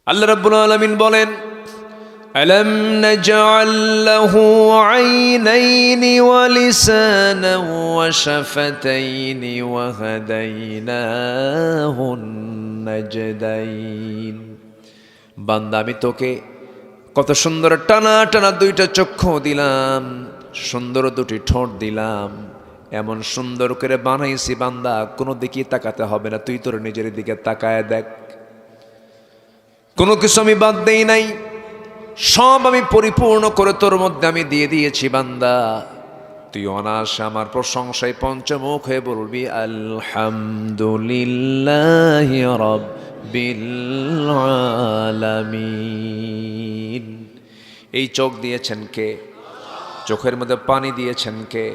আল্লাহ রাব্বুল আলামিন বলেন, আলাম নাজআল লাহু আইনাইনি ওয়া লিসানান ওয়া শাফাতাইনি ওয়া হাদাইনাহুন নাজদাইন। বান্দা, আমি তোকে কত সুন্দর টানা টানা দুইটা চক্ষু দিলাম, সুন্দর দুটি ঠোঁট দিলাম, এমন সুন্দর করে বানাইছি বান্দা কোনো দিকে তাকাতে হবে না, তুই তোর নিজের দিকে তাকায় দেখ। কোনো কিছু আমি বাদ দেই নাই, সব আমি পরিপূর্ণ করে তোর মধ্যে আমি দিয়ে দিয়েছি বান্দা। তুই অনায়াসে আমার প্রশংসায় পঞ্চমুখ হয়ে বলবি আলহামদুলিল্লাহি রাব্বিল আলামিন। এই চোখ দিয়েছেন কে? চোখের মধ্যে পানি দিয়েছেন কে?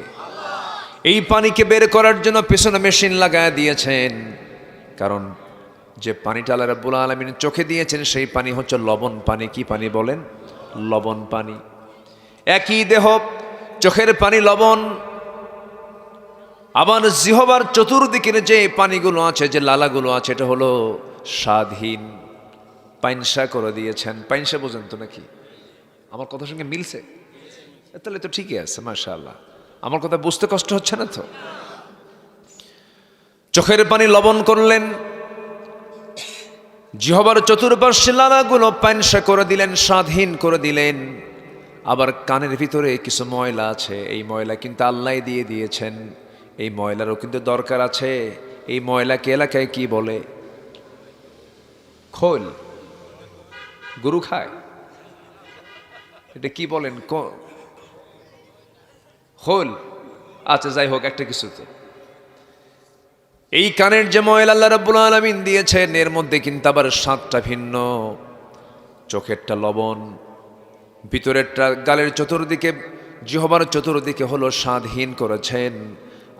এই পানিকে বের করার জন্য পেছনে মেশিন লাগায় দিয়েছেন। কারণ যে পানিটা আল্লাহ রাব্বুল আলামিন চোখে দিয়েছেন সেই পানি হচ্ছে লবণ পানি। কি পানি বলেন? লবণ পানি। একই দেহ, চোখের পানি লবণ, আবার জিহ্বার চতুর্দিকের যে পানিগুলো আছে, যে লালাগুলো আছে, এটা হলো স্বাদহীন। পাইনসা করে দিয়েছেন। পাইনসা বোঝেন তো নাকি? আমার কথার সঙ্গে মিলছে? তাহলে তো ঠিকই আছে, মাশাআল্লাহ। আমার কথা বুঝতে কষ্ট হচ্ছে না তো? চোখের পানি লবণ করলেন, জিহ্বার চতুর্পার্শ্বে লালাগুলো পাইনসা করে দিলেন, স্বাদহীন করে দিলেন। আবার কানের ভিতরে কিছু ময়লা আছে, এই ময়লা কিন্তু আল্লাহ দিয়ে দিয়েছেন। এই ময়লারও কিন্তু দরকার আছে। এই ময়লাকে এলাকায় কি বলে? খোল। গরু খায়, এটা কি বলেন? খোল। আচ্ছা, যাই হোক, একটা কিছু তো। এই কানের যে ময়লা আল্লাহ রাব্বুল আলামিন দিয়েছেন, এর মধ্যে কিন্তু আবার স্বাদটা ভিন্ন। চোখেরটা লবণ, ভিতরেরটা গালের চতুর্দিকে, জিহ্বার চতুর্দিকে হলো স্বাদহীন করেছেন।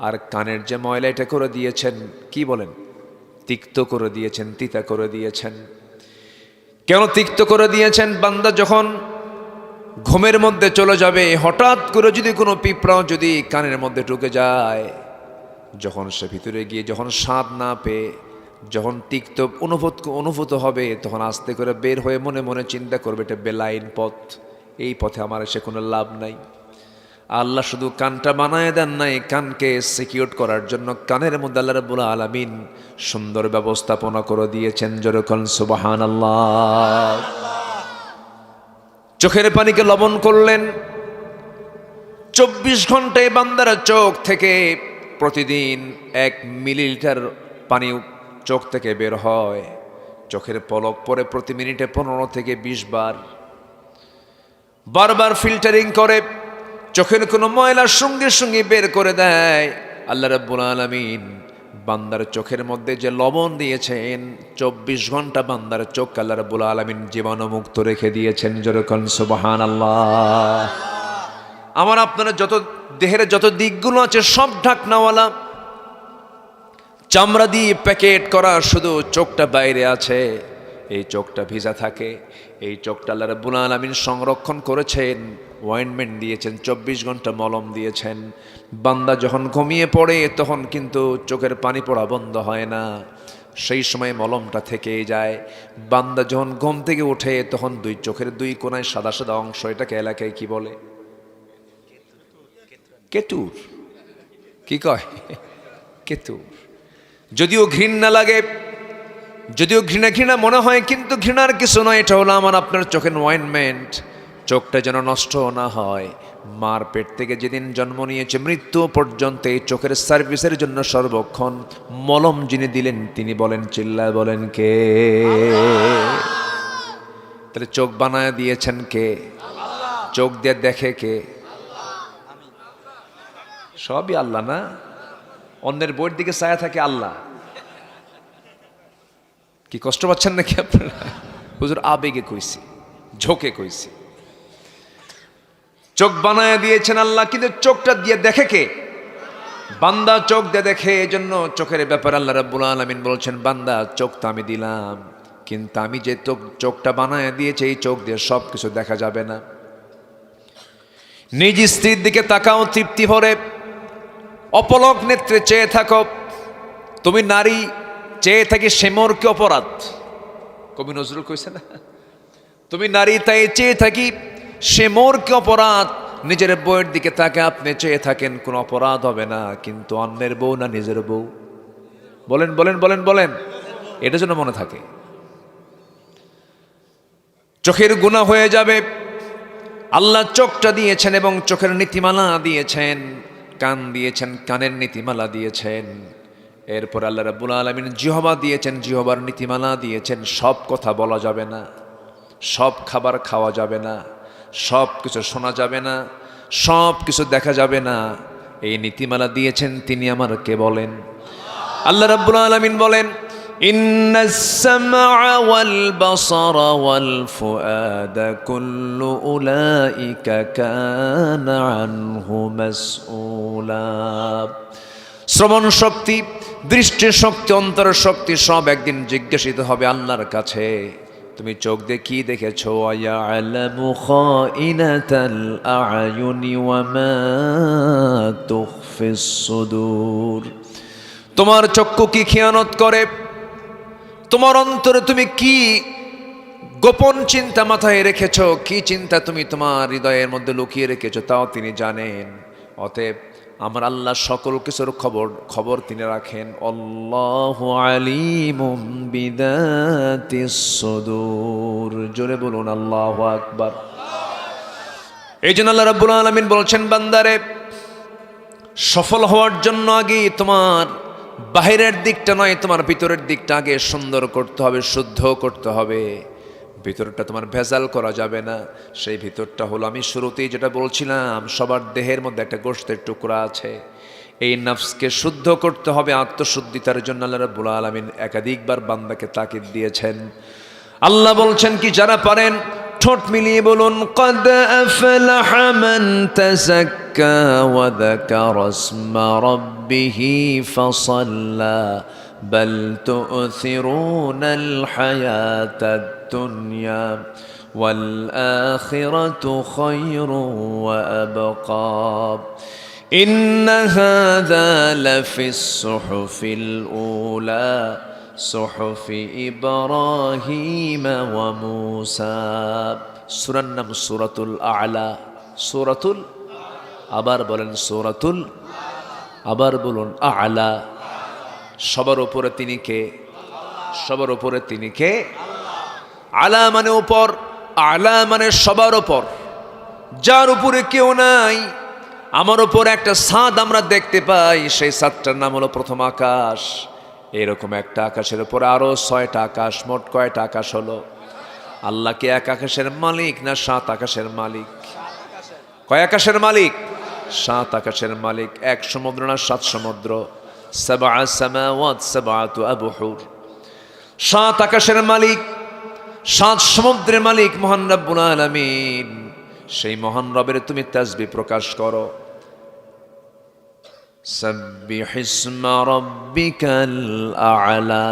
আর কানের যে ময়লা, এটা করে দিয়েছেন কি বলেন? তিক্ত করে দিয়েছেন, তিতা করে দিয়েছেন। কেন তিক্ত করে দিয়েছেন? বান্দা যখন ঘুমের মধ্যে চলে যাবে, হঠাৎ করে যদি কোনো পিঁপড়াও যদি কানের মধ্যে ঢুকে যায়, যখন সে ভিতরে গিয়ে যখন স্বাদ না পেয়ে যখন তিক্ত অনুভূত হবে, তখন আস্তে করে বের হয়ে মনে মনে চিন্তা করবে এটা বেলাইন পথ, এই পথে আমার এসে কোনো লাভ নাই। আল্লাহ শুধু কানটা বানায় দেন নাই, কানকে সিকিউর করার জন্য কানের মধ্যে আল্লাহ রাব্বুল আলামিন সুন্দর ব্যবস্থাপনা করে দিয়েছেন। যেরকম সুবহানাল্লাহ। চোখের পানিকে লবণ করলেন। 24 ঘন্টায় বান্দার চোখ থেকে প্রতিদিন 1 মিলিলিটার পানি চোখ থেকে বের হয়। চোখের পলক পরে প্রতি মিনিটে 15 থেকে 20 বার। বারবার ফিল্টারিং করে চোখের কোনো ময়লার সঙ্গে সঙ্গে বের করে দেয়। আল্লাহ রাব্বুল আলামিন বান্দার চোখের মধ্যে যে লবণ দিয়েছেন, 24 ঘন্টা বান্দার চোখ আল্লাহ রাব্বুল আলামিন জীবাণুমুক্ত রেখে দিয়েছেন। যেরকম সুবহানাল্লাহ। আমার আপনারা যত দেহের যত দিকগুলো আছে সব ঢাকনাওয়ালা, চামড়া দিয়ে প্যাকেট করা, শুধু চোখটা বাইরে আছে। এই চোখটা ভিজা থাকে। এই চোখটা আল্লাহ রাব্বুল আলামিন সংরক্ষণ করেছেন, অয়েন্টমেন্ট দিয়েছেন, 24 ঘন্টা মলম দিয়েছেন। বান্দা যখন ঘুমিয়ে পড়ে তখন কিন্তু চোখের পানি পড়া বন্ধ হয় না, সেই সময় মলমটা থেকেই যায়। বান্দা যখন ঘুম থেকে ওঠে তখন চোখের 2 কোণায় সাদা সাদা অংশ, এটাকে এলাকায় কি বলে? কেতুর। কি কয়? কেতুর। যদিও ঘৃণা লাগে, যদিও ঘৃণা ঘৃণা মনে হয়, কিন্তু ঘৃণার কিছু নয়। এটা হলো আমার আপনার চোখের অয়েন্টমেন্ট। চোখটা যেন নষ্ট না হয়। মার পেট থেকে যেদিন জন্ম নিয়েছে মৃত্যু পর্যন্ত এই চোখের সার্ভিসের জন্য সর্বক্ষণ মলম যিনি দিলেন তিনি বলেন, চিল্লায় বলেন কে? তাহলে চোখ বানায় দিয়েছেন কে? চোখ দিয়ে দেখে কে? সবই আল্লাহ না? অন্যের বইয়ের দিকে ছায়া থাকে আল্লাহ। কি কষ্ট পাচ্ছেন নাকি আপনারা? হুজুর আবেগে কইছি, ঝোঁকে কইছি। চোখ বানায় দিয়েছেন আল্লাহ, কিন্তু চোখটা দিয়ে দেখে কে? বান্দা চোখ দিয়ে দেখে। এজন্য চোখের ব্যাপারে আল্লাহ রাব্বুল আলামিন বলছেন, বান্দা চোখ তো আমি দিলাম, কিন্তু আমি যে চোখটা বানায় দিয়েছি এই চোখ দিয়ে সব কিছু দেখা যাবে না। নিজ স্ত্রীর দিকে তাকাও তৃপ্তি ভরে, অপলক নেত্রে চেয়ে থাকো। তুমি নারী চেয়ে থাকি, সে মোর কি অপরাধ? কবি নজরুল কইছে না, তুমি নারী তাই চেয়ে থাকি সে মোর কি অপরাধ, নিজের বউয়ের দিকে তাকে আপনি চেয়ে থাকেন কোন অপরাধ হবে না, কিন্তু অন্যের বউ না নিজের বউ, বলেন বলেন বলেন বলেন, এটা যেন মনে থাকে। চোখের গুনাহ হয়ে যাবে, আল্লাহ চোখটা দিয়েছেন এবং চোখের নীতিমালা দিয়েছেন, কান দিয়েছেন কানের নীতিমালা দিয়েছেন, এরপর আল্লাহ রাব্বুল আলামিন জিহ্বা দিয়েছেন, জিহ্বার নীতিমালা দিয়েছেন। সব কথা বলা যাবে না, সব খাবার খাওয়া যাবে না, সব কিছু শোনা যাবে না, সব কিছু দেখা যাবে না, এই নীতিমালা দিয়েছেন তিনি আমার কে বলেন? আল্লাহ রাব্বুল আলামিন বলেন ইন্নাস সামআ ওয়াল বাসারা ওয়াল ফুআদা কুল্লু উলাইকা কানা আনহু মাসউলা। শ্রবণ শক্তি, দৃষ্টি শক্তি, অন্তর শক্তি সব একদিন জিজ্ঞাসিত হবে আল্লাহর কাছে। তুমি চোখ দিয়ে কি দেখেছো? ইয়ালামু খাইনাতাল আ'য়ুনি ওয়া মা তুখফিস সুদূর। তোমার চক্ষু কি খেয়ানত করে, তোমার অন্তরে তুমি কি গোপন চিন্তা মাথায় রেখেছো, কি চিন্তা তুমি তোমার হৃদয়ের মধ্যে লুকিয়ে রেখেছো তাও তিনি জানেন। অতএব আমার আল্লাহ সকল কিছুর খবর তিনি রাখেন। আল্লাহু আলিমুম বিদাতিস সুদূর। জোরে বলুন আল্লাহু আকবার। এই জন্য আল্লাহ রাব্বুল আলামিন বলছেন, বান্দারে সফল হওয়ার জন্য আগে তোমার বাহিরের দিকটা নয়, তোমার ভিতরের দিকটা আগে সুন্দর করতে হবে, শুদ্ধ করতে হবে। ভিতরটা তোমার ভেজাল করা যাবে না। সেই ভিতরটা হলো, আমি শুরুতেই যেটা বলছিলাম, সবার দেহের মধ্যে একটা গোশতের টুকরা আছে। এই নফসকে শুদ্ধ করতে হবে। আত্মশুদ্ধিতার জন্য আল্লাহ রাব্বুল আলামিন একাধিকবার বান্দাকে তাকিদ দিয়েছেন। আল্লাহ বলছেন কি, যারা পারেন ঠোঁট মিলিয়ে বলুন, قد أفلح من تزكى وذكر اسم ربه فصلى بل تؤثرون الحياة الدنيا والآخرة خير وأبقى إن هذا لفي الصحف الأولى صحف إبراهيم وموسى। সূরার নাম সূরাতুল আ'লা। সূরাতুল, আবার বলেন সূরাতুল, আবার বলুন আ'লা। সবার উপরে তিনি কে? সবার উপরে তিনি কে? আলা মানে উপর, আ'লা মানে সবার উপর, যার উপরে কেউ নাই। আমার উপর একটা ছাদ আমরা দেখতে পাই, সেই ছাদটার নাম হলো প্রথম আকাশ। এরকম একটা আকাশের উপরে আরো 6টা আকাশ, মোট কয়টা আকাশ হলো? আল্লাহ কি এক আকাশের মালিক না 7 আকাশের মালিক? কয় আকাশের মালিক? 7 আকাশের মালিক। 1 সমুদ্র না 7 সমুদ্র? 7 সামাওয়াত 7 আবহুর। 7 আকাশের মালিক, 7 সমুদ্রের মালিক মহান রব্বুল আলামিন। সেই মহান রবের তুমি তাসবিহ প্রকাশ করো। সাব্বিহ ইসমা রাব্বিকাল আ'লা।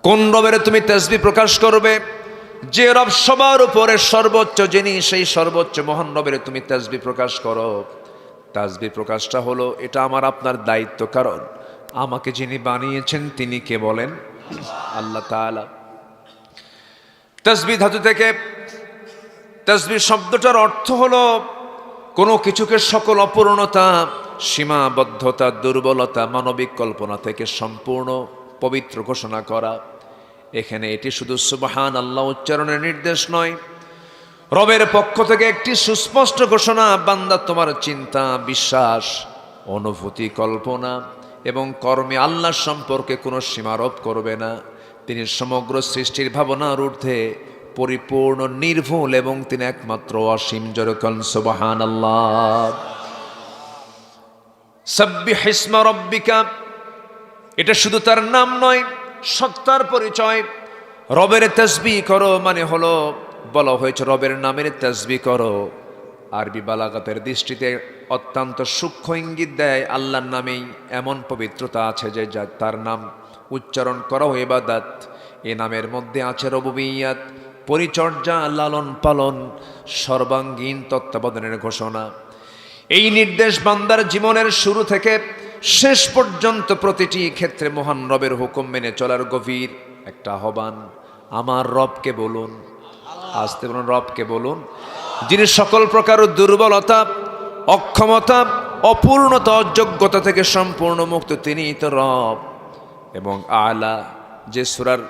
কোন রবের তুমি তাসবিহ প্রকাশ করবে? যে রব সবার উপরে সর্বোচ্চ, যিনি সেই সর্বোচ্চ মহান রবের তুমি তাসবিহ প্রকাশ করো। তাসবিহ প্রকাশটা হলো, এটা আমার আপনার দায়িত্ব, কারণ আমাকে যিনি বানিয়েছেন তিনি কে বলেন? আল্লাহ তাআলা। তাসবিহ ধাতু থেকে, তাসবিহ শব্দটার অর্থ হলো কোনো কিছুকে সকল অপূর্ণতা, সীমাবদ্ধতা, দুর্বলতা, মানবিক কল্পনা থেকে সম্পূর্ণ পবিত্র ঘোষণা করা। এখানে এটি শুধু সুবহান আল্লাহ উচ্চারণের নির্দেশ নয়, রবের পক্ষ থেকে একটি সুস্পষ্ট ঘোষণা। বান্দা তোমার চিন্তা, বিশ্বাস, অনুভূতি, কল্পনা এবং কর্মে আল্লাহ সম্পর্কে কোনো সীমারোপ করবে না। তিনি সমগ্র সৃষ্টির ভাবনার ঊর্ধ্বে পরিপূর্ণ, নির্ভুল এবং তিনি একমাত্র অসীম। যেরকম সুবহানাল্লাহ। সাব্বিহ ইসমা রাব্বিকা, এটা শুধু তার নাম নয়, সত্তার পরিচয়। রবের তাসবিহ করো মানে হলো, বলা হয়েছে রবের নামের তাসবিহ করো। আরবি বালাগাতের দৃষ্টিতে অত্যন্ত সূক্ষ্ম ইঙ্গিত দেয়, আল্লাহর নামেই এমন পবিত্রতা আছে যে তার নাম উচ্চারণ করাও ইবাদত। এ নামের মধ্যে আছে রুবুবিয়্যাত, পরিচর্যা, লালন পালন, সর্বাঙ্গীন তত্ত্বাবধানের ঘোষণা। এই নির্দেশ বান্দার জীবনের শুরু থেকে শেষ পর্যন্ত প্রতিটি ক্ষেত্রে মহান রবের হুকুম মেনে চলার গভীর একটা আহ্বান, আমার রবকে বলুন, আসতে বলুন, রবকে বলুন, যিনি সকল প্রকার দুর্বলতা, অক্ষমতা, অপূর্ণতা, অযোগ্যতা থেকে সম্পূর্ণ মুক্ত, তিনিই তো রব। এবং আলা, যে সূরার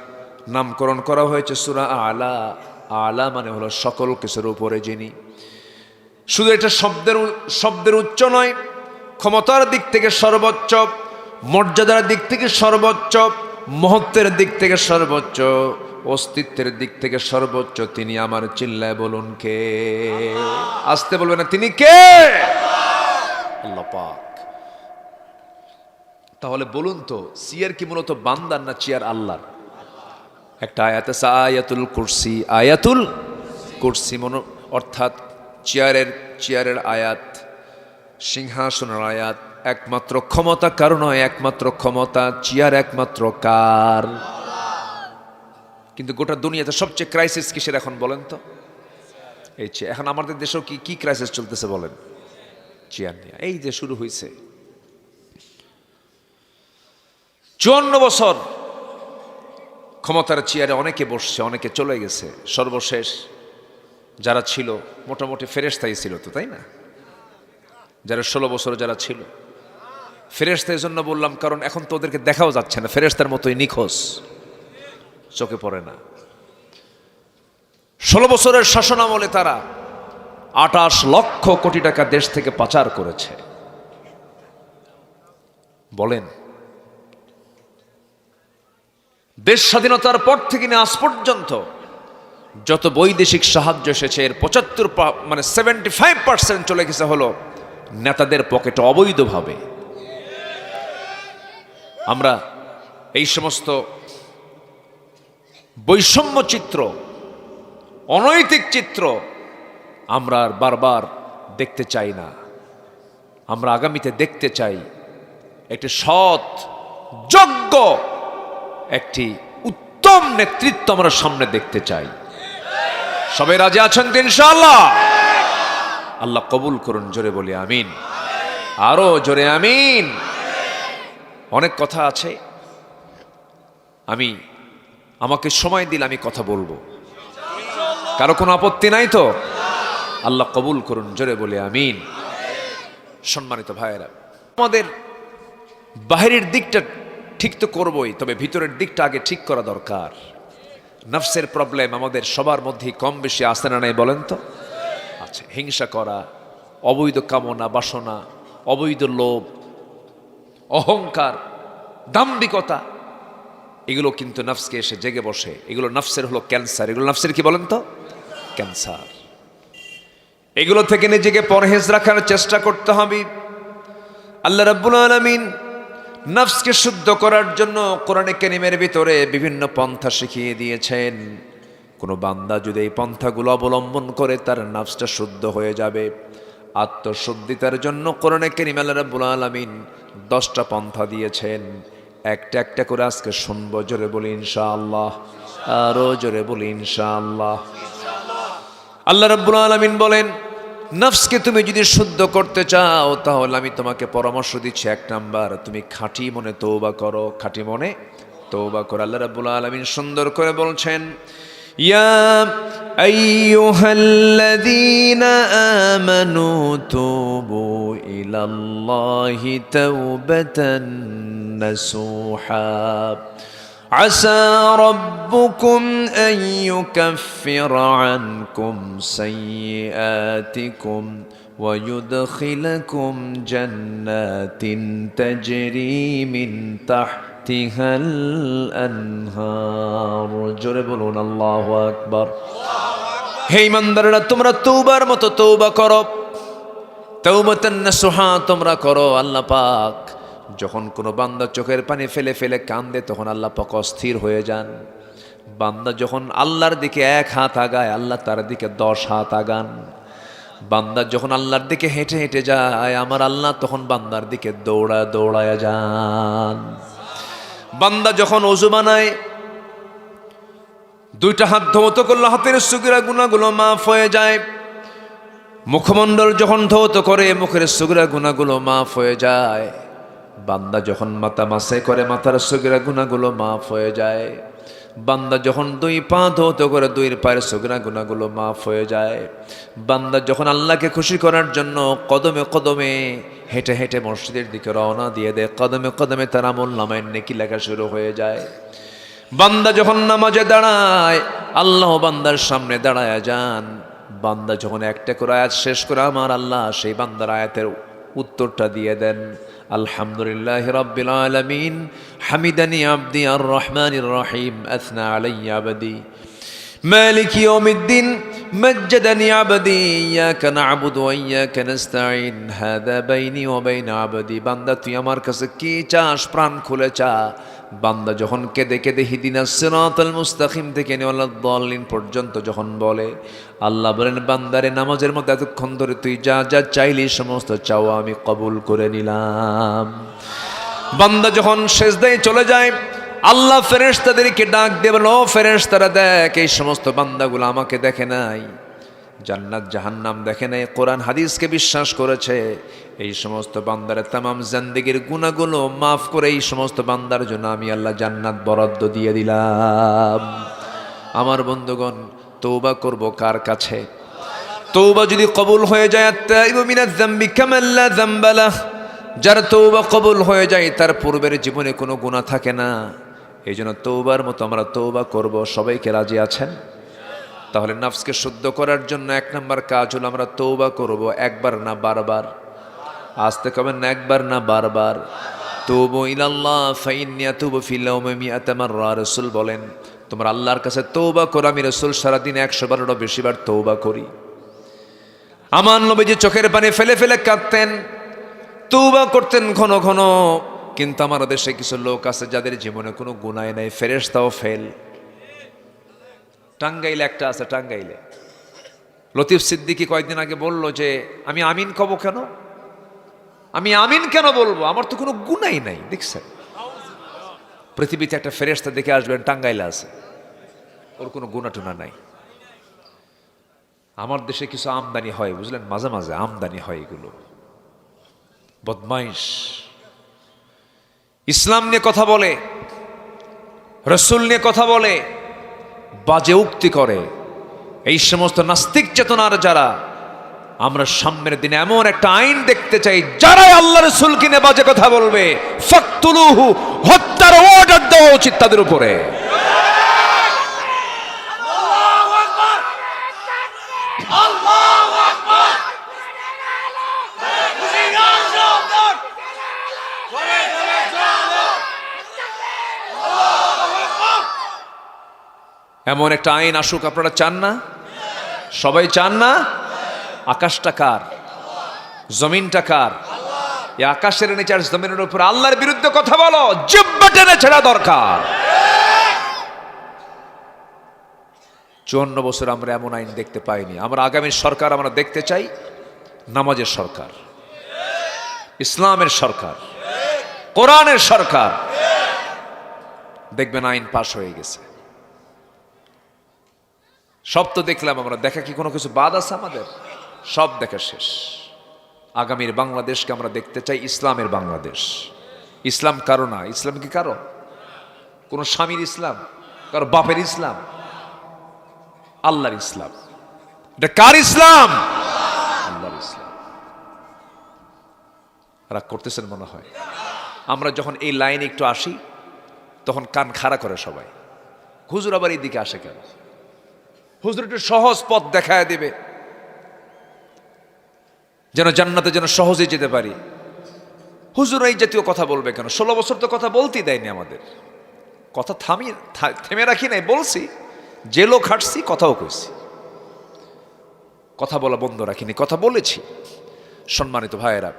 নামকরণ করা হয়েছে সূরা আলা, আলা মানে হলো সকল কিছুর উপরে যিনি। শুধু এটা শব্দের উচ্চ নয়, ক্ষমতার দিক থেকে সর্বোচ্চ, মর্যাদার দিক থেকে সর্বোচ্চ, মহত্বের দিক থেকে সর্বোচ্চ, অস্তিত্বের দিক থেকে সর্বোচ্চ তিনি আমার। চিল্লায় বলুন কে? আসতে বলবে না, তিনি কে? আল্লাহ পাক। তাহলে বলুন তো, চেয়ার কি মূলত বান্দার না চেয়ার আল্লাহর? একটা আয়াত আছে আয়াতুল কুরসি, আয়াতুল কুরসি অর্থাৎ চেয়ারের আয়াত, সিংহাসনের আয়াত। একমাত্র ক্ষমতা কার নয়, একমাত্র ক্ষমতা চেয়ার একমাত্র কার? কিন্তু গোটা দুনিয়াতে সবচেয়ে ক্রাইসিস কিসের এখন বলেন তো? এই চেয়ার। এখন আমাদের দেশেও কি ক্রাইসিস চলতেছে বলেন? চেয়ার নিয়ে। এই যে শুরু হয়েছে 54 বছর ক্ষমতার চেয়ারে অনেকে বসছে, অনেকে চলে গেছে। সর্বশেষ যারা ছিল মোটামুটি ফেরেশতাই ছিল তো, তাই না? যারা 16 বছর যারা ছিল ফেরেশতা, এই জন্য বললাম কারণ এখন তো ওদেরকে দেখাও যাচ্ছে না, ফেরেশতার মতোই নিখোঁজ, চোখে পড়ে না। 16 বছরের শাসনামলে তারা 28 লক্ষ কোটি টাকা দেশ থেকে পাচার করেছে। বলেন, দেশ স্বাধীনতার পর থেকে নিয়ে আজ পর্যন্ত যত বৈদেশিক সাহায্য এসেছে এর 75% চলে গেছে হলো নেতাদের পকেটে অবৈধভাবে। আমরা এই সমস্ত বৈষম্য চিত্র, অনৈতিক চিত্র আমরা আর বারবার দেখতে চাই না। আমরা আগামীতে দেখতে চাই একটি সৎ, যোগ্য, একটি উত্তম নেতৃত্ব আমরা সামনে দেখতে চাই। সবাই রাজি আছেন তো ইনশাআল্লাহ? আল্লাহ কবুল করুন, জোরে বলি আমিন, আরো জোরে আমিন। অনেক কথা আছে, আমাকে সময় দিলে আমি কথা বলবো, কারো কোনো আপত্তি নাই তো? আল্লাহ কবুল করুন, জোরে বলি আমিন। সম্মানিত ভাইয়েরা, আমাদের বাহিরের দিকটা ঠিক তো করবই, তবে ভিতরের দিকটা আগে ঠিক করা দরকার। নফসের প্রবলেম আমাদের সবার মধ্যেই কম বেশি আছে না নাই বলেন তো? আচ্ছা, হিংসা করা, অবৈধ কামনা বাসনা, অবৈধ লোভ, অহংকার, দাম্ভিকতা, এগুলো কিন্তু নফসকে এসে জেগে বসে। এগুলো নফসের হলো ক্যান্সার। এগুলো নফসের কি বলেন তো? ক্যান্সার। এগুলো থেকে নিজেকে পরহেজ রাখার চেষ্টা করতে হবে। আল্লাহ রাব্বুল আলামিন নফসকে শুদ্ধ করার জন্য কোরআনে কারীমের ভিতরে বিভিন্ন পন্থা শিখিয়ে দিয়েছেন। কোনো বান্দা যদি এই পন্থাগুলো অবলম্বন করে তার নফসটা শুদ্ধ হয়ে যাবে। আত্মশুদ্ধিতার জন্য কোরআনে কারীমে আল্লাহ রাব্বুল আলামিন 10টা পন্থা দিয়েছেন। একটা একটা করে আজকে শুনবো। জোরে বলি ইনশাআল্লাহ, আরো জোরে বলি ইনশাআল্লাহ। আল্লাহ রাব্বুল আলামিন বলেন, নফসকে তুমি যদি শুদ্ধ করতে চাও তাহলে আমি তোমাকে পরামর্শ দিচ্ছি, 1 নাম্বার, তুমি খাঁটি মনে তওবা করো। খাঁটি মনে তওবা করো। আল্লাহ রাব্বুল আলামিন সুন্দর করে বলছেন, ইয়া আইয়ুহাল্লাযীনা আমানু তুবু ইলাল্লাহি তাওবাতান নাসুহা عسى ربكم أن يكفر عنكم سيئاتكم ويدخلكم جنات تجري من تحتها الأنهار জোরে বলুন আল্লাহু আকবার। হে ইমানদাররা, তোমরা তওবার মতো তওবা করো, তাওবাতান নাসুহা তোমরা করো। আল্লাহ পাক যখন কোনো বান্দা চোখের পানি ফেলে ফেলে কান্দে তখন আল্লাহ পাক অস্থির হয়ে যান। বান্দা যখন আল্লাহর দিকে 1 হাত আগায় আল্লাহ তার দিকে 10 হাত আগান। বান্দা যখন আল্লাহর দিকে হেঁটে হেঁটে যায় আমার আল্লাহ তখন বান্দার দিকে দৌড়ায় যান। বান্দা যখন ওযু বানায় 2টা হাত ধৌত করলে হাতের সগীরা গুনাহগুলো মাফ হয়ে যায়। মুখমণ্ডল যখন ধৌত করে মুখের সগীরা গুনাহগুলো মাফ হয়ে যায়। বান্দা যখন মাথা মাসে করে মাথার সগীরা গুনাহগুলো মাফ হয়ে যায়। বান্দা যখন দুই পা ধৌত করে দুই পায়ের সগরা গুনাহগুলো মাফ হয়ে যায়। বান্দা যখন আল্লাহকে খুশি করার জন্য কদমে কদমে হেঁটে হেঁটে মসজিদের দিকে রওনা দিয়ে দেয়, কদমে কদমে তার আমলনামায় নেকি লেখা শুরু হয়ে যায়। বান্দা যখন নামাজে দাঁড়ায়, আল্লাহ বান্দার সামনে দাঁড়ায় যান। বান্দা যখন একটা করে আয়াত শেষ করে আমার আল্লাহ সেই বান্দার আয়াতের উত্তরটা দিয়ে দেন, আলহামদুলিল্লাহ রাব্বিল আলামিন, হামিদানি আবদি আর রহমানির রহিম, আথনা আলাইয়া আবদি, মালিক ইয়াউমিদ্দিন, মাজ্জাদানি আবদি, ইয়াকা না'বুদু ওয়া ইয়াকা নাস্তাঈন, হাযা বাইনি ওয়া বাইনা আবদি। বান্দা তুই আমার কাছে কি চাস, প্রাণ খুলে চা। বান্দা যখন কেঁদে কেঁদে হিদিনাস সিরাতাল মুস্তাকিম থেকে ওয়ালাদ-দাল্লিন পর্যন্ত যখন বলে, আল্লাহ বলেন বান্দারে নামাজের মধ্যে এতক্ষণ ধরে তুই যা যা চাইলি সমস্ত চাওয়া আমি কবুল করে নিলাম। বান্দা যখন সেজদায় চলে যায়, আল্লাহ ফেরেশতাদেরকে ডাক দিয়ে বলেন, ও ফেরেশতারা দেখ, এই সমস্ত বান্দাগুলো আমাকে দেখে নাই, জান্নাত জাহান্নাম দেখে নাই, কোরআন হাদিসকে বিশ্বাস করেছে। এই সমস্ত বান্দারের তামাম জিন্দেগির গুনাহগুলো মাফ করে এই সমস্ত বান্দার জন্য আমি আল্লাহ জান্নাত বরাদ্দ দিয়ে দিলাম। আমার বন্ধুগণ, তওবা করব কার কাছে? তওবা যদি কবুল হয়ে যায়, আত-তাইবু মিনাজ যামবি কামান লা যামবা লাহ, যার তওবা কবুল হয়ে যায় তার পূর্বের জীবনে কোনো গুনাহ থাকে না। এই জন্য তওবার মতো আমরা তওবা করব। সবাইকে রাজি আছেন? তাহলে নফসকে শুদ্ধ করার জন্য এক নম্বর কাজ হলো আমরা তওবা করব, একবার না বারবার। আসতে কবেন না, একবার না বারবার। তুবু ইলাল্লাহ ফাইন্নী আতুবু ফিল ইয়াওমি মিআতা মাররা। রাসূল বলেন তোমরা আল্লাহর কাছে তওবা করো, আমি রাসূল সারাদিন 100 বারেরও বেশিবার তওবা করি। আমার নবীজি চোখের পানি ফেলে ফেলে কাঁদতেন, তওবা করতেন ঘন ঘন। কিন্তু আমার দেশে কিছু লোক আছে যাদের জীবনে কোনো গুনাহ নাই, ফেরেশতাও ফেল। টাঙ্গাইলে একটা আছে, টাঙ্গাইলে লতিফ সিদ্দিকী কয়েকদিন আগে বলল যে আমি আমিন কব কেন, আমি আমিন কেন বলবো, আমার তো কোনো গুনাই নাই। দেখছেন, পৃথিবীতে একটা ফেরেশতা দেখে আসবেন টাঙ্গাইলে আছে, ওর কোনো গুনাহ টুনা নাই। আমার দেশে কিছু আমদানি হয়, বুঝলেন, মাঝে মাঝে আমদানি হয়, এগুলো বদমাইশ, ইসলাম নিয়ে কথা বলে, রসুল নিয়ে কথা বলে, বাজে উক্তি করে। এই সমস্ত নাস্তিক চেতনার যারা, আমরা সামনের দিনে এমন একটা আইন দেখতে চাই, যারাই আল্লাহ রসুল কিনে বাজে কথা বলবে, ফাকতুলুহু, হত্যার অর্ডার দেওয়া উচিত তাদের উপরে। এমন একটা আইন আসুক, আপনারা চান না? সবাই চান না? আকাশটা কার? জমিনটা কার? এই আকাশের নিচে আর জমিনের উপর আল্লাহর বিরুদ্ধে কথা বলো, জিহ্বা টেনে ছেড়া দরকার। 54 বছর আমরা এমন আইন দেখতে পাইনি। আমরা আগামী সরকার আমরা দেখতে চাই নামাজের সরকার, ইসলামের সরকার, কোরআনের সরকার। দেখবেন আইন পাশ হয়ে গেছে। সব তো দেখলাম আমরা, দেখা কি কোনো কিছু বাদ আছে আমাদের? সব দেখা শেষ। আগামীর বাংলাদেশকে আমরা দেখতে চাই ইসলামের বাংলাদেশ। ইসলাম কারো না। ইসলাম কি কারো? কোন স্বামীর ইসলাম, কারো বাপের ইসলাম? আল্লাহর ইসলাম। এটা কার ইসলাম? আল্লাহর ইসলাম। রাগ করতেছেন মনে হয়। আমরা যখন এই লাইনে একটু আসি তখন কান খাড়া করে সবাই, হুজুর আবার এই দিকে আসে কেন? হুজুর একটু সহজ পথ দেখায় দিবে, যেন জান্নাতে যেন সহজে যেতে পারি। হুজুর এই জাতীয় কথা বলবে কেন? 16 বছর তো কথা বলতেই দেয়নি আমাদের। কথা থেমে রাখি নাই, বলছি, জেলও খাটছি, কথাও কইছি, কথা বলা বন্ধ রাখিনি, কথা বলেছি। সম্মানিত ভাইয়েরা,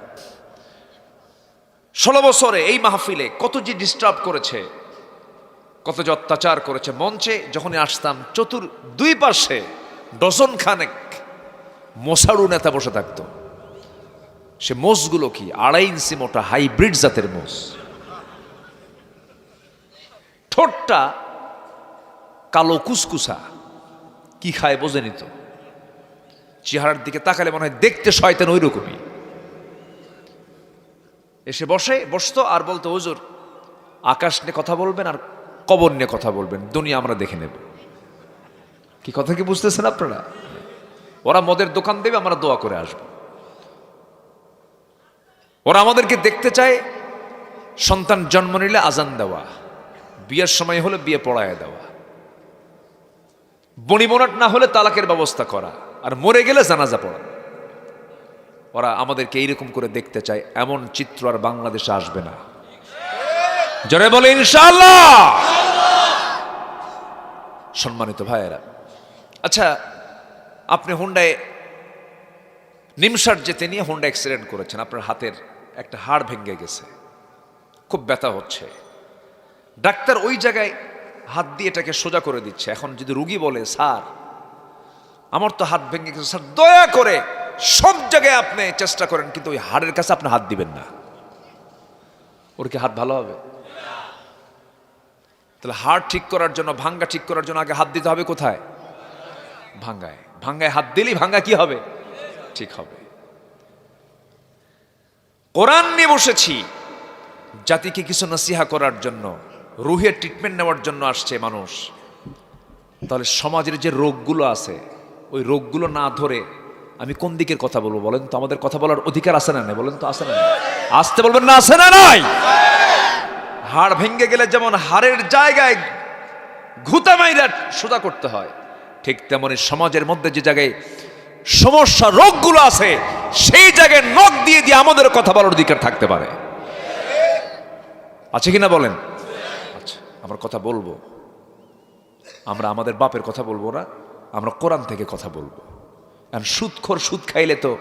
16 বছরে এই মাহফিলে কত যে ডিস্টার্ব করেছে, কত যে অত্যাচার করেছে। মঞ্চে যখনই আসতাম দুই পাশে ডজন খানেক মশারু নেতা বসে থাকতো। সে মোষগুলো কি 2.5 ইঞ্চি মোটা হাইব্রিড জাতের মোষ, ঠোঁটটা কালো কুসকুসা, কি খায় বোঝেনি তো। চেহারার দিকে তাকালে মনে হয় দেখতে শয়তান ওই রকমই। এসে বসতো আর বলতো, হুজুর আকাশ নিয়ে কথা বলবেন আর কবর নিয়ে কথা বলবেন, দুনিয়া আমরা দেখে নেব। কি কথা কি বুঝতেছেন আপনারা? ওরা মদের দোকান দেবে, আমরা দোয়া করে আসব। ওরা আমাদেরকে দেখতে চায় সন্তান জন্ম নিলে আজান দেওয়া, বিয়ের সময় হলে বিয়ে পড়ায় দেওয়া, বনিবনাট না হলে তালাকের ব্যবস্থা করা, আর মরে গেলে জানাজা পড়া। ওরা আমাদেরকে এইরকম করে দেখতে চায়। এমন চিত্র আর বাংলাদেশে আসবে না। জোরে বলে ইনশাআল্লাহ। সম্মানিত ভাইয়েরা, আচ্ছা, আপনি হুন্ডায় নিমসার যেতে নিয়ে হুন্ডা অ্যাক্সিডেন্ট করেছেন, আপনার হাতের একটা হাড় ভেঙে গেছে, খুব ব্যথা হচ্ছে। ডাক্তার ওই জায়গায় হাত দিয়ে এটাকে সোজা করে দিচ্ছে। এখন যদি রুগী বলে, স্যার আমার তো হাত ভেঙে গেছে, স্যার দয়া করে সব জায়গায় আপনি চেষ্টা করেন, কিন্তু ওই হাড়ের কাছে আপনি হাত দিবেন না, ওর কি হাত ভালো হবে? তাহলে হাড় ঠিক করার জন্য, ভাঙ্গা ঠিক করার জন্য আগে হাত দিতে হবে কোথায়? ভাঙ্গায়। ভাঙ্গায় হাত দিলেই ভাঙ্গা কি হবে? ঠিক হবে। কোরআন নিয়ে বসেছি জাতিকে কিছু নসিহা করার জন্য, রুহের ট্রিটমেন্ট নেওয়ার জন্য আসছে মানুষ। তাহলে সমাজের যে রোগগুলো আছে, ওই রোগগুলো না ধরে আমি কোন দিকের কথা বলবো বলেন তো? আমাদের কথা বলার অধিকার আছে না নাই? বলেন তো, আছে না নাই? আসতে বলবেন না, আছে না নাই? হাড় ভেঙে গেলে যেমন হাড়ের জায়গায় ঘুতা মাইরা সোজা করতে হয়, ঠিক তেমনি সমাজের মধ্যে যে জায়গায় সমস্যা রোগগুলো আছে, সেই জায়গায় নখ দিয়ে দিয়ে আমাদের কথা বলার অধিকার থাকতে পারে। আছে কিনা বলেন? আচ্ছা, আমার কথা বলবো, আমরা আমাদের বাপের কথা বলবো না, আমরা কোরআন থেকে কথা বলবো। কারণ সুদখোর সুদ খাইলে তো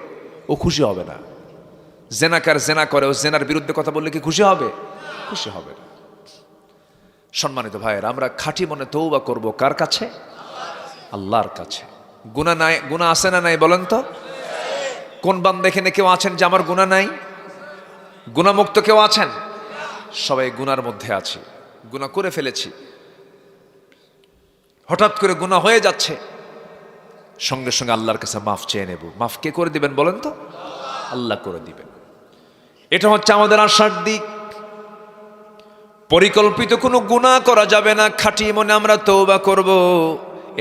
ও খুশি হবে না। জেনাকার জেনা করে, ও জেনার বিরুদ্ধে কথা বললে কি খুশি হবে? খুশি হবে না। সম্মানিত ভাইয়েরা, আমরা খাঁটি মনে তওবা করব কার কাছে? আল্লাহর কাছে। গুনাহ নাই, গুনাহ আছে না নাই বলেন তো? কোন বান্দা এখানে কেউ আছেন যে আমার গুনাহ নাই? গুনাহমুক্ত কেউ আছেন? সবাই গুনার মধ্যে আছি, গুনাহ করে ফেলেছি। হঠাৎ করে গুনাহ হয়ে যাচ্ছে, সঙ্গে সঙ্গে আল্লাহর কাছে মাফ চেয়ে নেব। মাফ কে করে দিবেন বলেন তো? আল্লাহ করে দিবেন। এটা হচ্ছে আমাদের আশার দিক। পরিকল্পিত কোনো গুনাহ করা যাবে না, খাঁটি মনে আমরা তওবা করব।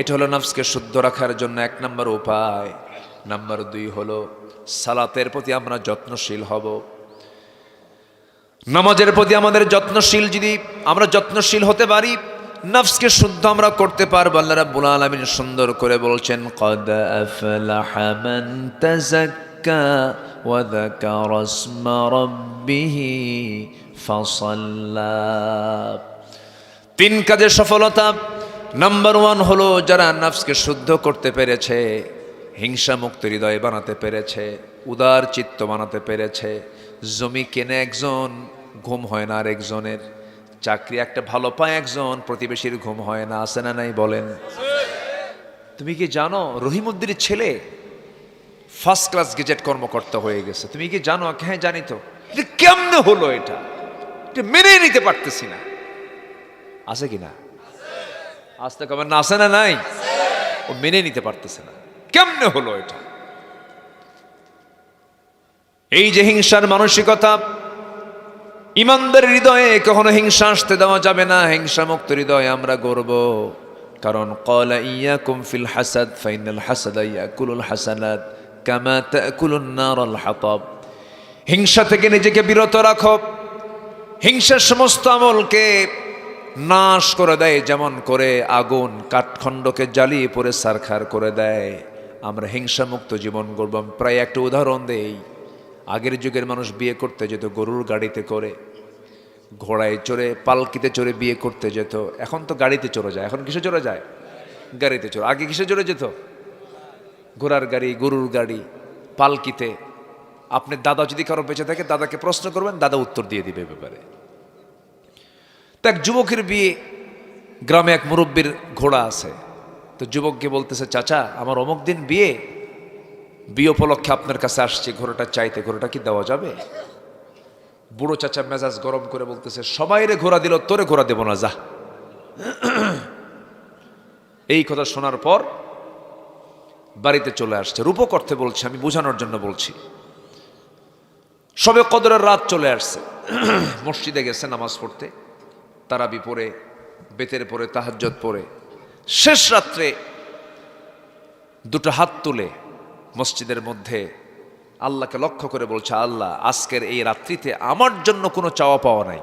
এটা হলো নফসকে শুদ্ধ রাখার জন্য 1 নম্বর উপায়। নাম্বার 2 হলো সালাতের প্রতি আমরা যত্নশীল হব। নামাজের প্রতি আমাদের যত্নশীল, যদি আমরা যত্নশীল হতে পারি, নফসকে শুদ্ধ আমরা করতে পারবো। আল্লাহ রাব্বুল আলামিন সুন্দর করে বলছেন, ক্বাদ আফলাহা মান তাযাক্কা ওয়া যাকারা ইসমা রাব্বিহি ফাসাল্লা। 3 কাজে সফলতা। নাম্বার 1 হলো যারা নফসকে শুদ্ধ করতে পেরেছে, হিংসা মুক্ত হৃদয় বানাতে পেরেছে, উদার চিত্ত বানাতে পেরেছে। জমি কেনে একজন, ঘুম হয় না আরেকজনের। চাকরি একটা ভালো পায় একজন, প্রতিবেশীর ঘুম হয় না। আছে না নাই বলেন? তুমি কি জানো রহিমউদ্দিনের ছেলে ফার্স্ট ক্লাস গেজেট কর্মকর্তা হয়ে গেছে? তুমি কি জানো? হ্যাঁ জানি। তো এটা কেমনে হলো? এটা মেনে নিতে পারতেছি না। আছে কিনা? আসতে কবেন না, আছে না নাই? ও মেনে নিতে পারতেছে না, কেমনে হলো এটা? এই যে হিংসার মানসিকতা, ইমানদার হৃদয়ে কখনো হিংসা আসতে দেওয়া যাবে না। হিংসা মুক্ত হৃদয়ে আমরা গড়ব। কারণ ক্বালা ইয়াকুম ফিল হাসাদ ফাইনাল হাসাদা ইয়াকুলুল হাসানাত কামা তাকুলুন নারুল হাতাব। হিংসা থেকে নিজেকে বিরত রাখো। হিংসার সমস্ত আমলকে নাশ করে দেয়, যেমন করে আগুন কাঠখণ্ডকে জ্বালিয়ে পরে সারখার করে দেয়। আমরা হিংসা মুক্ত জীবন গড়ব। প্রায় একটা উদাহরণ দেই। আগের যুগের মানুষ বিয়ে করতে যেত গরুর গাড়িতে করে, ঘোড়ায় চড়ে, পালকিতে চড়ে বিয়ে করতে যেত। এখন তো গাড়িতে চড়ে যায়। এখন কিসে চড়ে যায়? গাড়িতে চড়ে। আগে কিসে চড়ে যেত? ঘোড়ার গাড়ি, গরুর গাড়ি, পালকিতে। আপনি দাদা যদি কারো বেঁচে থাকে, দাদাকে প্রশ্ন করবেন, দাদা উত্তর দিয়ে দিবে ব্যাপারে। তো এক যুবকের বিয়ে, গ্রামে এক মুরব্বীর ঘোড়া আছে। তো যুবককে বলতেছে, চাচা আমার অমুক দিন বিয়ে, বিয়ে উপলক্ষে আপনার কাছে আসছে ঘোড়াটা চাইতে, ঘোড়াটা কি দেওয়া যাবে? বুড়ো চাচা মেজাজ গরম করে বলতেছে, সবাইরে ঘোড়া দিল, তোরে ঘোড়া দেব না, যা। এই কথা শোনার পর বাড়িতে চলে আসছে। রূপক অর্থে বলছে, আমি বোঝানোর জন্য বলছি। সবে কদরের রাত চলে আসছে। মসজিদে গেছে নামাজ পড়তে, তারাবি পড়ে বেতের পরে তাহাজ্জুদ পড়ে শেষ রাত্রে দুটো হাত তুলে মসজিদের মধ্যে আল্লাহকে লক্ষ্য করে বলছে, আল্লাহ আজকের এই রাত্রিতে আমার জন্য কোনো চাওয়া পাওয়া নাই,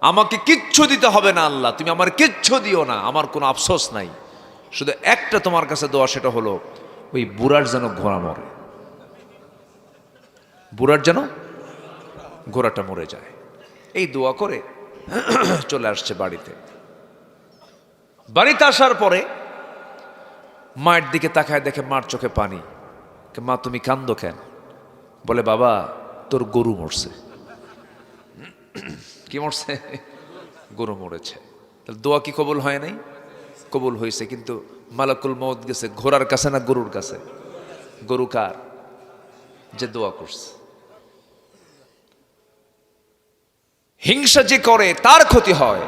আমাকে কিচ্ছু দিতে হবে না আল্লাহ, তুমি আমার কিচ্ছু দিও না, আমার কোনো আফসোস নাই, শুধু একটা তোমার কাছে দোয়া, সেটা হলো ওই বুড়ার যেন ঘোড়া মরে, বুড়ার যেন ঘোড়াটা মরে যায়। এই দোয়া করে চলে আসছে বাড়িতে। বাড়িতে আসার পরে মায়ের দিকে তাকায়, দেখে মার চোখে পানি। মা তুমি কান্দো কেন? বলে বাবা তোর গরু মরছে। কি মরছে? গরু মরেছে। তাহলে দোয়া কি কবুল হয় নাই? কবুল হয়েছে, কিন্তু মালাকুল মউত গেছে ঘোড়ার কাছে না গরুর কাছে? গরু কার? যে দোয়া করছে। হিংসা যে করে তার ক্ষতি হয়,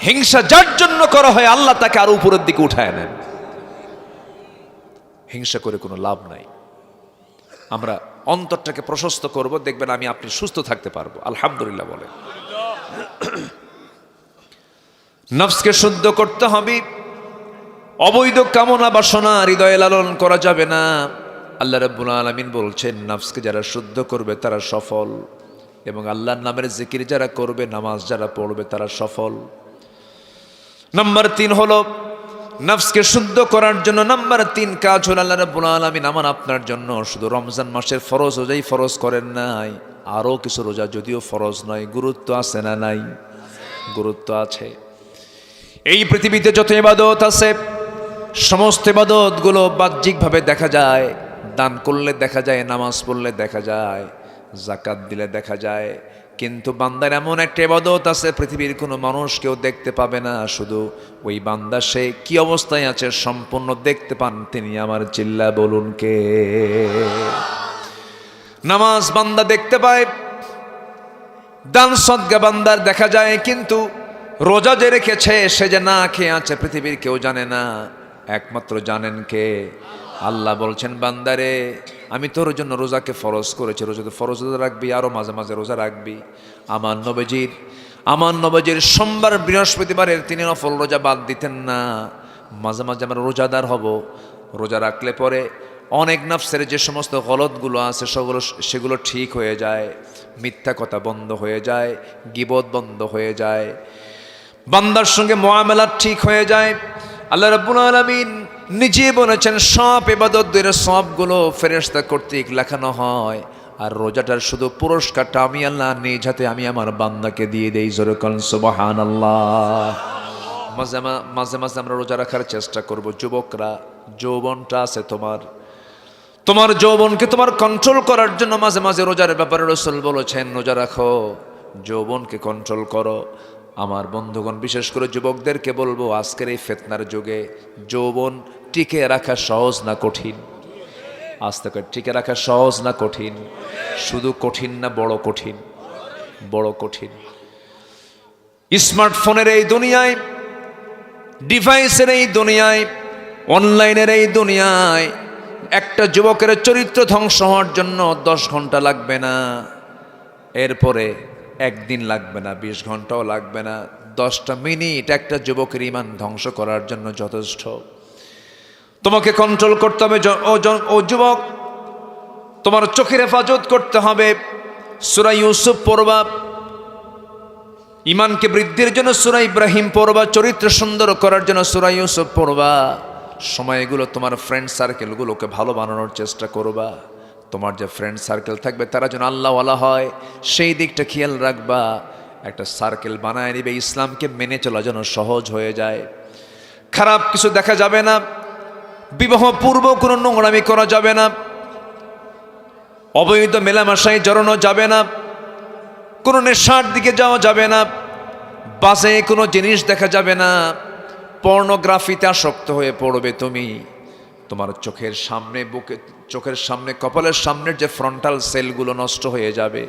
হিংসা যার জন্য করা হয় আল্লাহ তাকে আরো উপরের দিকে উঠায় নেন। হিংসা করে কোনো লাভ নাই। আমরা অন্তরটাকে প্রশস্ত করব, দেখবেন আমি আপনি সুস্থ থাকতে পারবো। আলহামদুলিল্লাহ বলে। নফসকে শুদ্ধ করতে হবে, অবৈধ কামনা বাসনা হৃদয়ে লালন করা যাবে না। আল্লাহ রাব্বুল আলামিন বলছেন, নফসকে যারা শুদ্ধ করবে তারা সফল, এবং আল্লাহর নামের জিকির যারা করবে, নামাজ যারা পড়বে তারা সফল। নাম্বার 3 হলো নফসকে শুদ্ধ করার জন্য নাম্বার 3 কাজ হলো আল্লাহ রাব্বুল আলামিন আমার আপনার জন্য শুধু রমজান মাসের ফরজ রোজাই ফরজ করেন নাই, আরও কিছু রোজা যদিও ফরজ নয়, গুরুত্ব আছে না নাই? গুরুত্ব আছে। এই পৃথিবীতে যত ইবাদত আছে সমস্ত ইবাদতগুলো বাহ্যিকভাবে দেখা যায়, দান করলে দেখা যায়, নামাজ পড়লে দেখা যায়, যাকাত দিলে দেখা যায়, কিন্তু বান্দার এমন একটা ইবাদত আছে পৃথিবীর কোনো মানুষ কেউ দেখতে পাবে না, শুধু ওই বান্দা সে কি অবস্থায় আছে সম্পূর্ণ দেখতে পান তিনি। আমার চিল্লা বলুন কে? নামাজ বান্দা দেখতে পায়, দান সদকা বান্দার দেখা যায়, কিন্তু রোজা যে রেখেছে সে যে না খেয়ে আছে পৃথিবীর কেউ জানে না, একমাত্র জানেন কে? আল্লাহ বলছেন, বান্দারে আমি তোর জন্য রোজাকে ফরজ করেছি, রোজাতে ফরজ রোজা রাখবি, আরো মাঝে মাঝে রোজা রাখবি। আমার নবীজির সোমবার বৃহস্পতিবারের তিনি নফল রোজা বাদ দিতেন না, মাঝে মাঝে আমরা রোজাদার হব। রোজা রাখলে পরে অনেক নফসের যে সমস্ত গলতগুলো আছে সেগুলো ঠিক হয়ে যায়, মিথ্যা কথা বন্ধ হয়ে যায়, গীবত বন্ধ হয়ে যায়, বান্দার সঙ্গে মুআমালাত ঠিক হয়ে যায়। আল্লাহ রাব্বুল আলামিন নিজে বলেছেন সব ইবাদতের সবগুলো ফেরেশতা কর্তৃক লেখানো হয়, আর রোজাটার শুধু পুরস্কারটা আমি আল্লাহ নিজ হাতে আমি আমার বান্দাকে দিয়ে দেই। জোরে বলেন সুবহানাল্লাহ। মাঝে মাঝে আমরা রোজা রাখার চেষ্টা করব। যুবকরা, যৌবনটা আছে তোমার যৌবনকে তোমার কন্ট্রোল করার জন্য মাঝে মাঝে রোজার ব্যাপারে রাসূল বলেছেন রোজা রাখো, যৌবনকে কন্ট্রোল করো। আমার বন্ধুগণ, বিশেষ করে যুবকদেরকে বলবো, আজকের এই ফিতনার যুগে যৌবন টিকে রাখা সহজ না কঠিন? আজ থেকে টিকে রাখা সহজ না কঠিন? শুধু কঠিন না, বড় কঠিন, বড় কঠিন। স্মার্টফোনের এই দুনিয়ায়, ডিভাইসের এই দুনিয়ায়, অনলাইনের এই দুনিয়ায় একটা যুবকের চরিত্র ধ্বংস হওয়ার জন্য 10 ঘন্টা লাগবে না, এরপরে একদিন লাগবে না, 20 ঘন্টাও লাগবে না, 10টা মিনিট একটা যুবকের ঈমান ধ্বংস করার জন্য যথেষ্ট। তোমাকে কন্ট্রোল করতে হবে। ও যুবক, তোমার চোখের হেফাজত করতে হবে। সূরা ইউসুফ পড়বা, ঈমানকে বৃদ্ধির জন্য সূরা ইব্রাহিম পড়বা, চরিত্র সুন্দর করার জন্য সূরা ইউসুফ পড়বা। সময়গুলো তোমার ফ্রেন্ড সার্কেলগুলোকে ভালো বানানোর চেষ্টা করবা। তোমার যে ফ্রেন্ড সার্কেল থাকবে তারা যেন আল্লাহওয়ালা হয় সেই দিকটা খেয়াল রাখবা। একটা সার্কেল বানায় নিবে, ইসলামকে মেনে চলা যেন সহজ হয়ে যায়। খারাপ কিছু দেখা যাবে না, বিবাহ পূর্ব কোনো নোংরামি করা যাবে না, অবৈধ মেলামেশায় জড়ানো যাবে না, কোনো নেশার দিকে যাওয়া যাবে না, বাজে কোনো জিনিস দেখা যাবে না, পর্নোগ্রাফিতে আসক্ত হয়ে পড়বে তুমি। তোমার চোখের সামনে, চোখের সামনে, কপালের সামনের যে ফ্রন্টাল সেলগুলো নষ্ট হয়ে যাবে,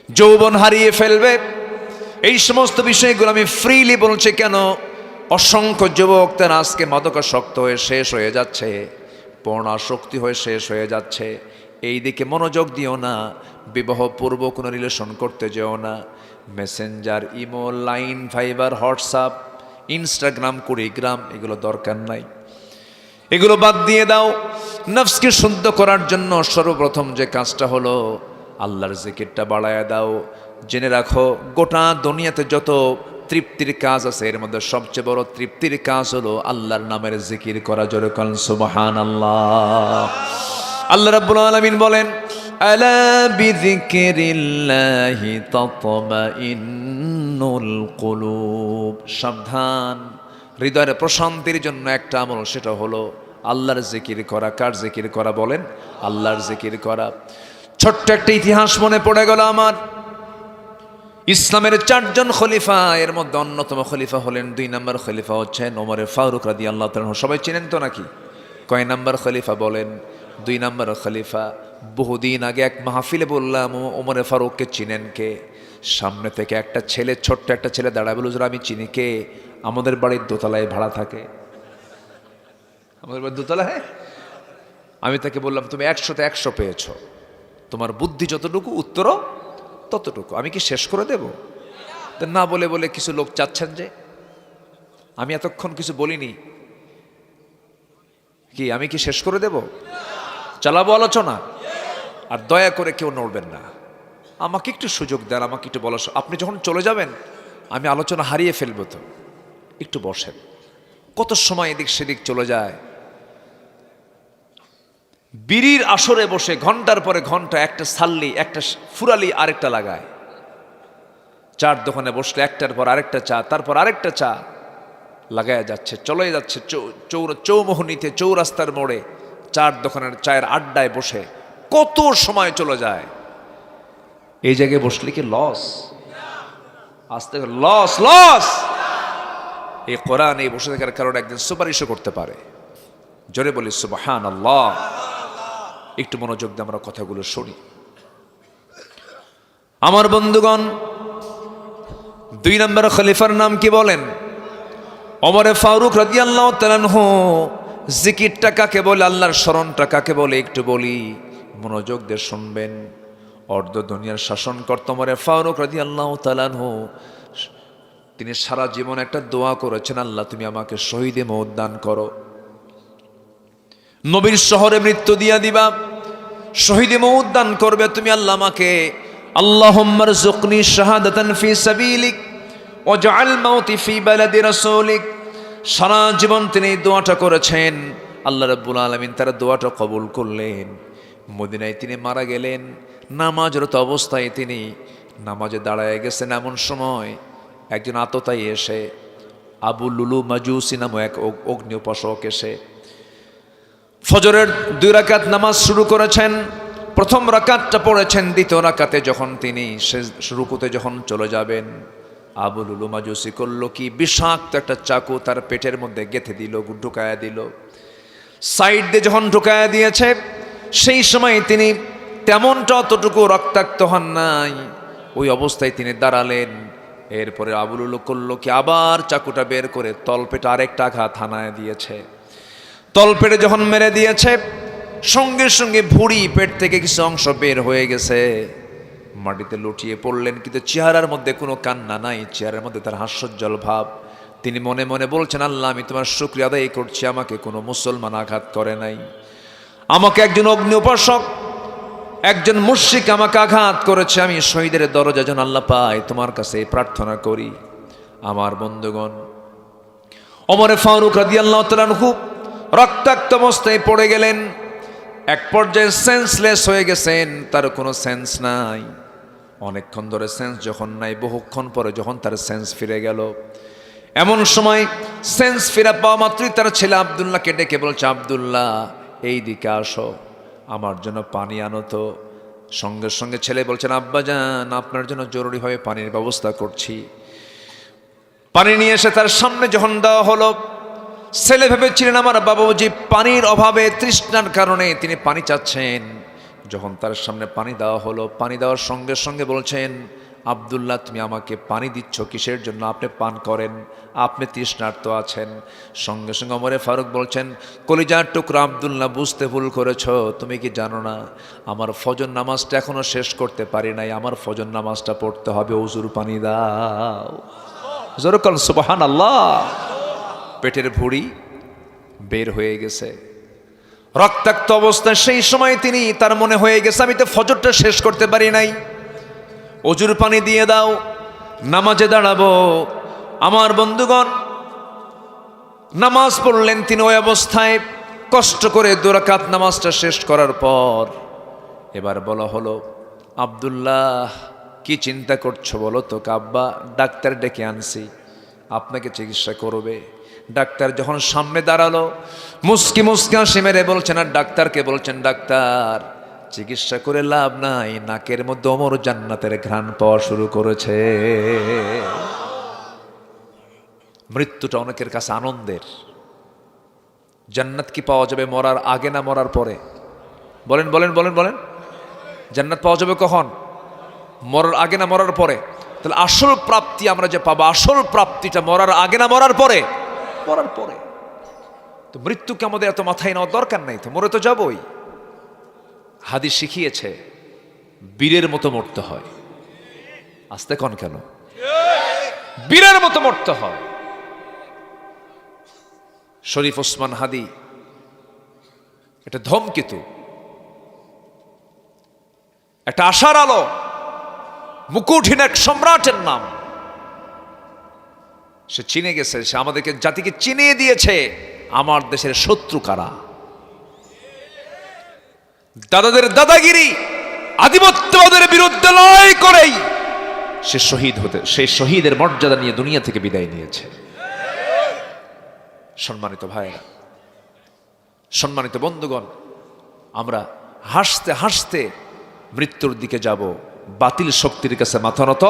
যৌবন হারিয়ে ফেলবে। এই সমস্ত বিষয়গুলো আমি ফ্রিলি বলছি। কেন? অসংখ্য যুবক তারা আজকে মাদকাসক্ত হয়ে শেষ হয়ে যাচ্ছে, পর্ণাসক্তি হয়ে শেষ হয়ে যাচ্ছে। এই দিকে মনোযোগ দিও না, বিবাহ পূর্ব কোনো রিলেশন করতে যেও না। Messenger, imo, line, viber, whatsapp, instagram, Kurigram, এগুলো দরকার নাই, এগুলো বাদ দিয়ে দাও। নফসকে শুদ্ধ করার জন্য সর্বপ্রথম যে কাজটা হলো আল্লাহর জিকিরটা বাড়ায় দাও। জেনে রাখো, গোটা দুনিয়াতে যত তৃপ্তির কাজ আছে এর মধ্যে সবচেয়ে বড় তৃপ্তির কাজ হলো আল্লাহর নামের জিকির করা। জোরে বলেন সুবহানাল্লাহ। আল্লাহ রাব্বুল আলামিন বলেন, আলা বিযিকিরিল্লাহি তাতমাইন্নুল কুলুব। সাবধান, হৃদয়ের প্রশান্তির জন্য একটা আমল, সেটা হলো আল্লাহর জিকির করা। কার জিকির করা বলেন? আল্লাহর জিকির করা। ছোট্ট একটা ইতিহাস মনে পড়ে গেল আমার। ইসলামের 4 জন খলিফা, এর মধ্যে অন্যতম খলিফা হলেন 2 নম্বর খলিফা হচ্ছেন ওমর ফারুক রাদিয়াল্লাহু তাআলা। সবাই চিনেন তো নাকি? কয় নাম্বার খলিফা বলেন? 2 নম্বর খলিফা। বহুদিন আগে এক মাহফিলে বললাম, ওমর ফারুককে চিনেন কে? সামনে থেকে একটা ছেলে, ছোট্ট একটা ছেলে দাঁড়ায় বলল, আমি চিনি। কে? আমাদের বাড়ির দোতলায় ভাড়া থাকে। আমাদের বাড়ির দোতলায়। আমি তাকে বললাম, তুমি 100তে 100 পেয়েছো, তোমার বুদ্ধি যতটুকু উত্তরও ততটুকু, আমি কি শেষ করে দেব? না বলে বলে কিছু লোক চাচ্ছেন যে আমি এতক্ষণ কিছু বলিনি, কি আমি কি শেষ করে দেব? চালাবো আলোচনা। আর দয়া করে কেউ নড়বেন না, আমাকে একটু সুযোগ দেন, আমাকে একটু বলা। আপনি যখন চলে যাবেন আমি আলোচনা হারিয়ে ফেলবো, তো একটু বসেন। কত সময় এদিক সেদিক চলে যায়। বিড়ির আসরে বসে ঘন্টার পরে ঘন্টা একটা সাল্লি, একটা ফুরালি, আরেকটা লাগায়। চার দোকানে বসলে একটার পর আরেকটা চা, তারপর আরেকটা চা লাগায় যাচ্ছে, চলে যাচ্ছে। চৌমোহনীতে, চৌরাস্তার মোড়ে 4 দোকানের চায়ের আড্ডায় বসে কত সময় চলে যায়। এই জায়গায় বসলে কি লস? আস্তে লস, লস। এই কোরআন এই বসে থাকার কারণে একদিন সুপারিশও করতে পারে। জোরে বলি সুবহানাল্লাহ। একটু মনোযোগ দিয়ে আমরা কথাগুলো শুনি। আমার বন্ধুগণ, 2 নম্বর খলিফার নাম কি বলেন? ওমর ফারুক রাদিয়াল্লাহু তাআলা আনহু। জিকিরটা কাকে বলে, আল্লাহর স্মরণটা কাকে বলে একটু বলি, মনোযোগ দিয়ে শুনবেন। অর্ধ দুনিয়ার শাসনকর্তা ওমর ফারুক রাদিয়াল্লাহু তাআলা আনহু, তিনি সারা জীবন একটা দোয়া করেছেন, আল্লাহ তুমি আমাকে শহীদে মওত দান করো। নবীর শহরে মৃত্যু দিয়া দিবা, শহীদে মওত দান করবে তুমি, আল্লাহ আমাকে। আল্লাহুম্মা রযুকনি শাহাদাতান ফি সাবিলিক ওয়াজআল মাউতি ফি বালাদি রাসূলিক। সারা জীবন তিনি দোয়াটা করেছেন, আল্লাহ রাব্বুল আলামিন তার দোয়াটা কবুল করলেন। মদিনায় তিনি মারা গেলেন, নামাজরত অবস্থায় তিনি নামাজে দাঁড়ায় গেছেন। এমন সময় একজন আততায়ী এসে, আবু লুলু মাজুসি নামক এক অগ্নি উপাসক এসে ফজরের 2 রাকাত নামাজ শুরু করেছেন। প্রথম রাকাতটা পড়েছেন, দ্বিতীয় রাকাতে যখন তিনি রুকুতে যখন চলে যাবেন, আবু লুলু মাজুসি করল কি, বিষাক্ত একটা চাকু তার পেটের মধ্যে গেঁথে দিল, ঢুকায়া দিল। সাইড দিয়ে যখন ঢুকায়া দিয়েছে, সেই সময় তিনি তেমনটা অতটুকু রক্তাক্ত হন নাই, ওই অবস্থায় তিনি দাঁড়ালেন। এরপরে আবু লুলু করল কি, আবার চাকুটা বের করে তলপেটে আরেকটা আঘাত হানায় দিয়েছে। তলপেটে যখন মেরে দিয়েছে, সঙ্গে সঙ্গে ভুঁড়ি, পেট থেকে কিছু অংশ বের হয়ে গেছে। মাটিতে লুটিয়ে পড়লেন, কিন্তু চেহারার মধ্যে কোনো কান্না নাই, চেহারার মধ্যে তার হাস্যোজ্জ্বল ভাব। তিনি মনে মনে বলছেন, আল্লাহ আমি তোমার শুকরিয়া আদায় করছি, আমাকে কোনো মুসলমান আঘাত করে নাই, আমাকে একজন অগ্নি উপাসক, একজন মুশরিক আমাকে আঘাত করেছে। আমি শহীদের দরজা যেন আল্লাহ পাই, তোমার কাছে প্রার্থনা করি। আমার বন্ধুগণ, ওমর ফারুক রাদিয়াল্লাহু তাআলা আনহু রক্তাক্ত অবস্থায় পড়ে গেলেন। এক পর্যায়ে সেন্সলেস হয়ে গেছেন, তার কোনো সেন্স নাই। অনেকক্ষণ ধরে সেন্স যখন নাই, বহুক্ষণ পরে যখন তার সেন্স ফিরে গেল, এমন সময় সেন্স ফিরে পাওয়া মাত্রই তার ছেলে আব্দুল্লাহকে ডেকে বলছে, আব্দুল্লাহ এই দিকে আসো, আমার জন্য পানি আনো তো। সঙ্গে সঙ্গে ছেলে বলছেন, আব্বাজান আপনার জন্য জরুরিভাবে পানির ব্যবস্থা করছি। পানি নিয়ে এসে তার সামনে যখন দেওয়া হলো, ছেলে ভেবেছিলেন আমার বাবুজি পানির অভাবে, তৃষ্ণার কারণে তিনি পানি চাচ্ছেন। যখন তার সামনে পানি দেওয়া হলো, পানি দেওয়ার সঙ্গে সঙ্গে বলছেন, আব্দুল্লাহ তুমি আমাকে পানি দিচ্ছ কিসের জন্য? আপনি পান করেন, আপনি তৃষ্ণার্ত আছেন। সঙ্গে সঙ্গে ওমরে ফারুক বলছেন, কলিজার টুকরা আব্দুল্লাহ, বুঝতে ভুল করেছ। তুমি কি জানো না আমার ফজর নামাজটা এখনো শেষ করতে পারি নাই, আমার ফজর নামাজটা পড়তে হবে, ওযুর পানি দাও। জোরে বলেন সুবহানাল্লাহ। পেটের ভুঁড়ি বের হয়ে গেছে, রক্তাক্ত অবস্থায়। সেই সময় তিনি, তার মনে হয়ে গেছে আমি তো ফজরটা শেষ করতে পারি নাই, ওযুর পানি দিয়ে দাও, নামাজে দাঁড়াবো। আমার বন্ধুগণ, নামাজ পড়লেন তিনি ওই অবস্থায়। কষ্ট করে 2 রাকাত নামাজটা শেষ করার পর এবার বলা হলো, আব্দুল্লাহ কি চিন্তা করছো বলো তো? আব্বা, ডাক্তার ডেকে আনছি, আপনাকে চিকিৎসা করবে। ডাক্তার যখন সামনে দাঁড়ালো, মুস্কি মুস্কি হাসি মেরে বলছেন, আর ডাক্তারকে বলছেন, ডাক্তার চিকিৎসা করে লাভ নাই, নাকের মধ্যে ওমর জান্নাতের ঘ্রাণ পাওয়া শুরু করেছে। মৃত্যুটা অনেকের কাছে আনন্দের। জান্নাত কি পাওয়া যাবে মরার আগে না মরার পরে? বলেন বলেন বলেন বলেন। জান্নাত পাওয়া যাবে কখন? মরার আগে না মরার পরে? তাহলে আসল প্রাপ্তি আমরা যে পাবো, আসল প্রাপ্তিটা মরার আগে না মরার পরে? মরার পরে। তো মৃত্যুকে আমাদের এত মাথায় নেওয়ার দরকার নাই, তো মরে তো যাবই। হাদিস শিখিয়েছে বীরের মতো মরতে হয়। আস্তে কন কেন? বীরের মতো মরতে হয়। শরীফ ওসমান হাদি এটা ধূমকেতু, একটা আশার আলো, মুকুটহীন এক সম্রাটের নাম। সে চিনে গেছে, সে আমাদেরকে জাতিকে চিনিয়ে দিয়েছে আমার দেশের শত্রু কারা। দাদাদের দাদাগিরি, আধিপত্যবাদের বিরুদ্ধে লড়াই করেই সে শহীদ হতে, সেই শহীদের মর্যাদা নিয়ে দুনিয়া থেকে বিদায় নিয়েছে। সম্মানিত ভাইরা, সম্মানিত বন্ধুগণ, আমরা হাসতে হাসতে মৃত্যুর দিকে যাব, বাতিল শক্তির কাছে মাথা নত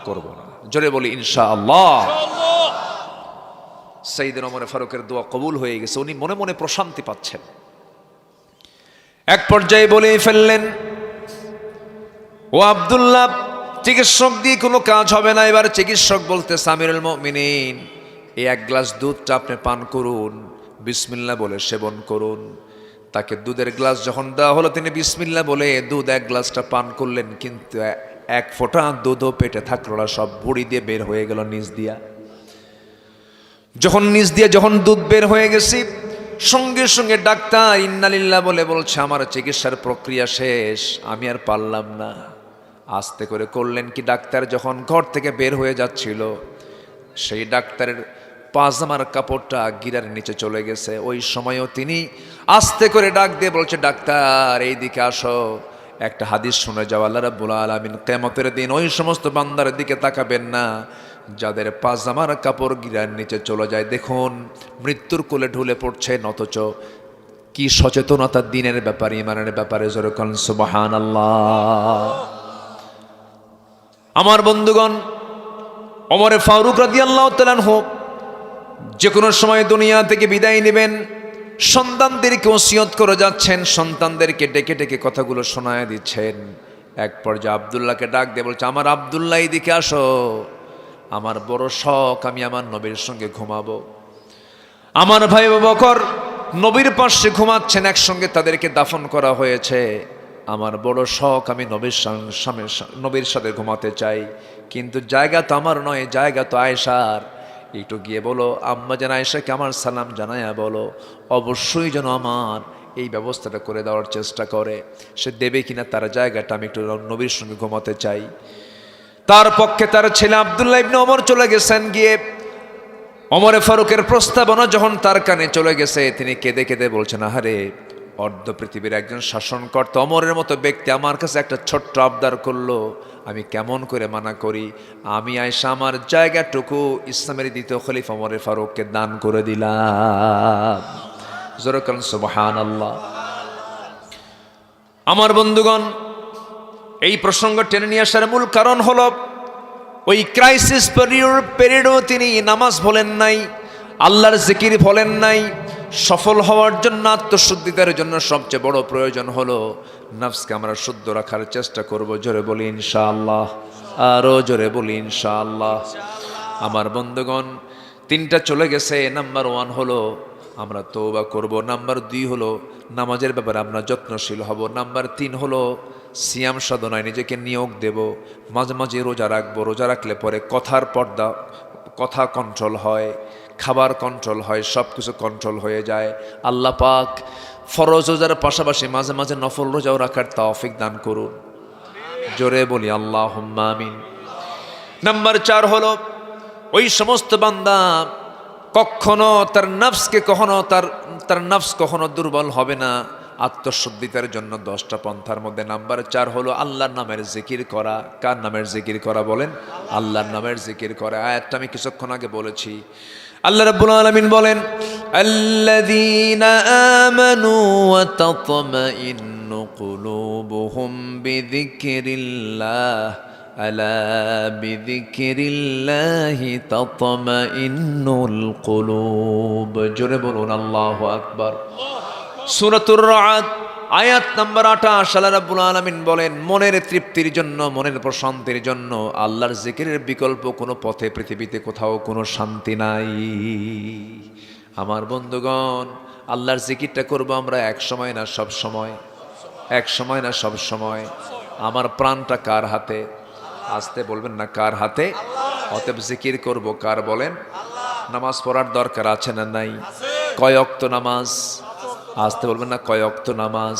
করব না। জোরে বলি ইনশাআল্লাহ। সাইয়েদনা ওমর ফারুকের দোয়া কবুল হয়ে গেছে, উনি মনে মনে প্রশান্তি পাচ্ছেন। এক পর্যায়ে বলে ফেললেন, ও আব্দুল্লাহ, চিকিৎসক দিয়ে কোনো কাজ হবে না। এবার চিকিৎসক বলতে, আমিরুল মুমিনিন, এই 1 গ্লাস দুধটা আপনি পান করুন, বিসমিল্লাহ বলে সেবন করুন। তাকে দুধের গ্লাস যখন দেওয়া হলো, তিনি বিসমিল্লাহ বলে দুধ 1 গ্লাসটা পান করলেন, কিন্তু 1 ফোঁটা দুধও পেটে থাকলো না, সব ভুঁড়ি দিয়ে বের হয়ে গেল নিচ দিয়া। যখন নিচ দিয়ে যখন দুধ বের হয়ে গেছি, সঙ্গে সঙ্গে ডাক্তার ইন্নালিল্লাহ বলে বলছে, আমার চিকিৎসার প্রক্রিয়া শেষ, আমি আর পারলাম না। আস্তে করে করলেন কি, ডাক্তার যখন ঘর থেকে বের হয়ে যাচ্ছিল, সেই ডাক্তারের পাজামার কাপড়টা গিরার নিচে চলে গেছে। ওই সময়ও তিনি আস্তে করে ডাক দিয়ে বলছে, ডাক্তার এইদিকে আসো, একটা হাদিস শুনে যাও। আল্লাহ রাব্বুল আলামিন কিয়ামতের দিন ওই সমস্ত বান্দার দিকে তাকাবেন না যাদের পাজামার কাপড় গিরার নিচে চলে যায়। দেখুন, মৃত্যুর কোলে ঢুলে পড়ছেন, অথচ কি সচেতনতা দিনের ব্যাপারে, ইমানের ব্যাপারে। জোরে বলেন সুবহানাল্লাহ। আমার বন্ধুগণ, ওমরে ফারুক রাদিয়াল্লাহু তাআলা আনহু যে কোনো সময় দুনিয়া থেকে বিদায় নেবেন, সন্তানদেরকে ওসিয়ত করে যাচ্ছেন, সন্তানদেরকে ডেকে ডেকে কথাগুলো শোনায় দিচ্ছেন। এক পর্যায়ে আব্দুল্লাহকে ডাক দিয়ে বলছে, আমার আব্দুল্লাহ এদিকে আসো, আমার বড় শখ আমি আমার নবীর সঙ্গে ঘুমাবো। আমার ভাই আবু বকর নবীর পাশে ঘুমাচ্ছেন, একসঙ্গে তাদেরকে দাফন করা হয়েছে। আমার বড় শখ আমি নবীর সাথে ঘুমাতে চাই, কিন্তু জায়গা তো আমার নয়, জায়গা তো আয়েশার। একটু গিয়ে বলো আম্মা জান আয়েশাকে আমার সালাম জানায়া বলো, অবশ্যই যেন আমার এই ব্যবস্থাটা করে দেওয়ার চেষ্টা করে। সে দেবে কিনা তার জায়গাটা, আমি একটু নবীর সঙ্গে ঘুমাতে চাই। তার পক্ষে তার ছেলে আব্দুল্লাহ ইবনে ওমর চলে গেছেন। গিয়ে ওমরে ফারুকের প্রস্তাবনা যখন তার কানে চলে গেছে, তিনি কেঁদে কেঁদে বলছেন, আহারে, অর্ধ পৃথিবীর একজন শাসনকর্তা ওমরের মতো ব্যক্তি আমার কাছে একটা ছোট্ট আবদার করলো, আমি কেমন করে মানা করি? আমি আয়েশা আমার জায়গাটুকু ইসলামের দ্বিতীয় খলিফা ওমরে ফারুককে দান করে দিলাম। জোরে বলেন সুবহানাল্লাহ। আমার বন্ধুগণ, এই প্রসঙ্গ টেনে নিয়ে আসার মূল কারণ হলো, ওই ক্রাইসিস পিরিয়ডও তিনি নামাজ ভোলেন নাই, আল্লাহর জিকির ভোলেন নাই। সফল হওয়ার জন্য, আত্মশুদ্ধিতার জন্য সবচেয়ে বড় প্রয়োজন হলো নফসকে আমরা শুদ্ধ রাখার চেষ্টা করব। জোরে বলি ইনশাআল্লাহ, আরো জোরে বলি ইনশাআল্লাহ। আমার বন্ধুগণ, তিনটা চলে গেছে। নাম্বার 1 হলো আমরা তওবা করব। নাম্বার 2 হলো নামাজের ব্যাপারে আমরা যত্নশীল হব। নাম্বার 3 হলো সিয়াম সাধনায় নিজেকে নিয়োগ দেব। মাঝে মাঝে রোজা রাখবো। রোজা রাখলে পরে কথা কন্ট্রোল হয়, খাবার কন্ট্রোল হয়, সব কিছু কন্ট্রোল হয়ে যায়। আল্লাহ পাক ফরজ রোজার পাশাপাশি মাঝে মাঝে নফল রোজাও রাখার তৌফিক দান করুন। জোরে বলি আল্লাহুম্মা আমিন। নাম্বার 4 হলো ওই সমস্ত বান্দা কখনো তার নফস কখনো দুর্বল হবে না। আত্মশুদ্ধিতার জন্য 10টা পন্থার মধ্যে নাম্বার 4 হলো আল্লাহর নামের জিকির করা। কার নামের জিকির করা বলেন? আল্লাহর নামের জিকির করা। আয়াতটা আমি কিছুক্ষণ আগে বলেছি। আল্লাহ রাব্বুল আলামিন বলেন, আল্লাযীনা আমানু ওয়া তাতমাইন্নু কুলুবুহুম বিযিকরিল্লাহ আলা বিযিকরিল্লাহি তাতমাইন্নুল কুলুব। জোরে বলুন আল্লাহু আকবার। সূরাতুর রা'দ আয়াত নাম্বার 28 আল্লাহ রাব্বুল আলামিন বলেন, মনের তৃপ্তির জন্য, মনের প্রশান্তির জন্য আল্লাহর জিকিরের বিকল্প কোনো পথে পৃথিবীতে কোথাও কোনো শান্তি নাই। আমার বন্ধুগণ, আল্লাহর জিকিরটা করব আমরা এক সময় না সব সময়, এক সময় না সব সময়। আমার প্রাণটা কার হাতে? আসতে বলবেন না, কার হাতে? অতএব জিকির করব কার বলেন? নামাজ পড়ার দরকার আছে না নাই? কয় ওয়াক্ত নামাজ? আসতে বলবেন না, কয় ওয়াক্ত নামাজ?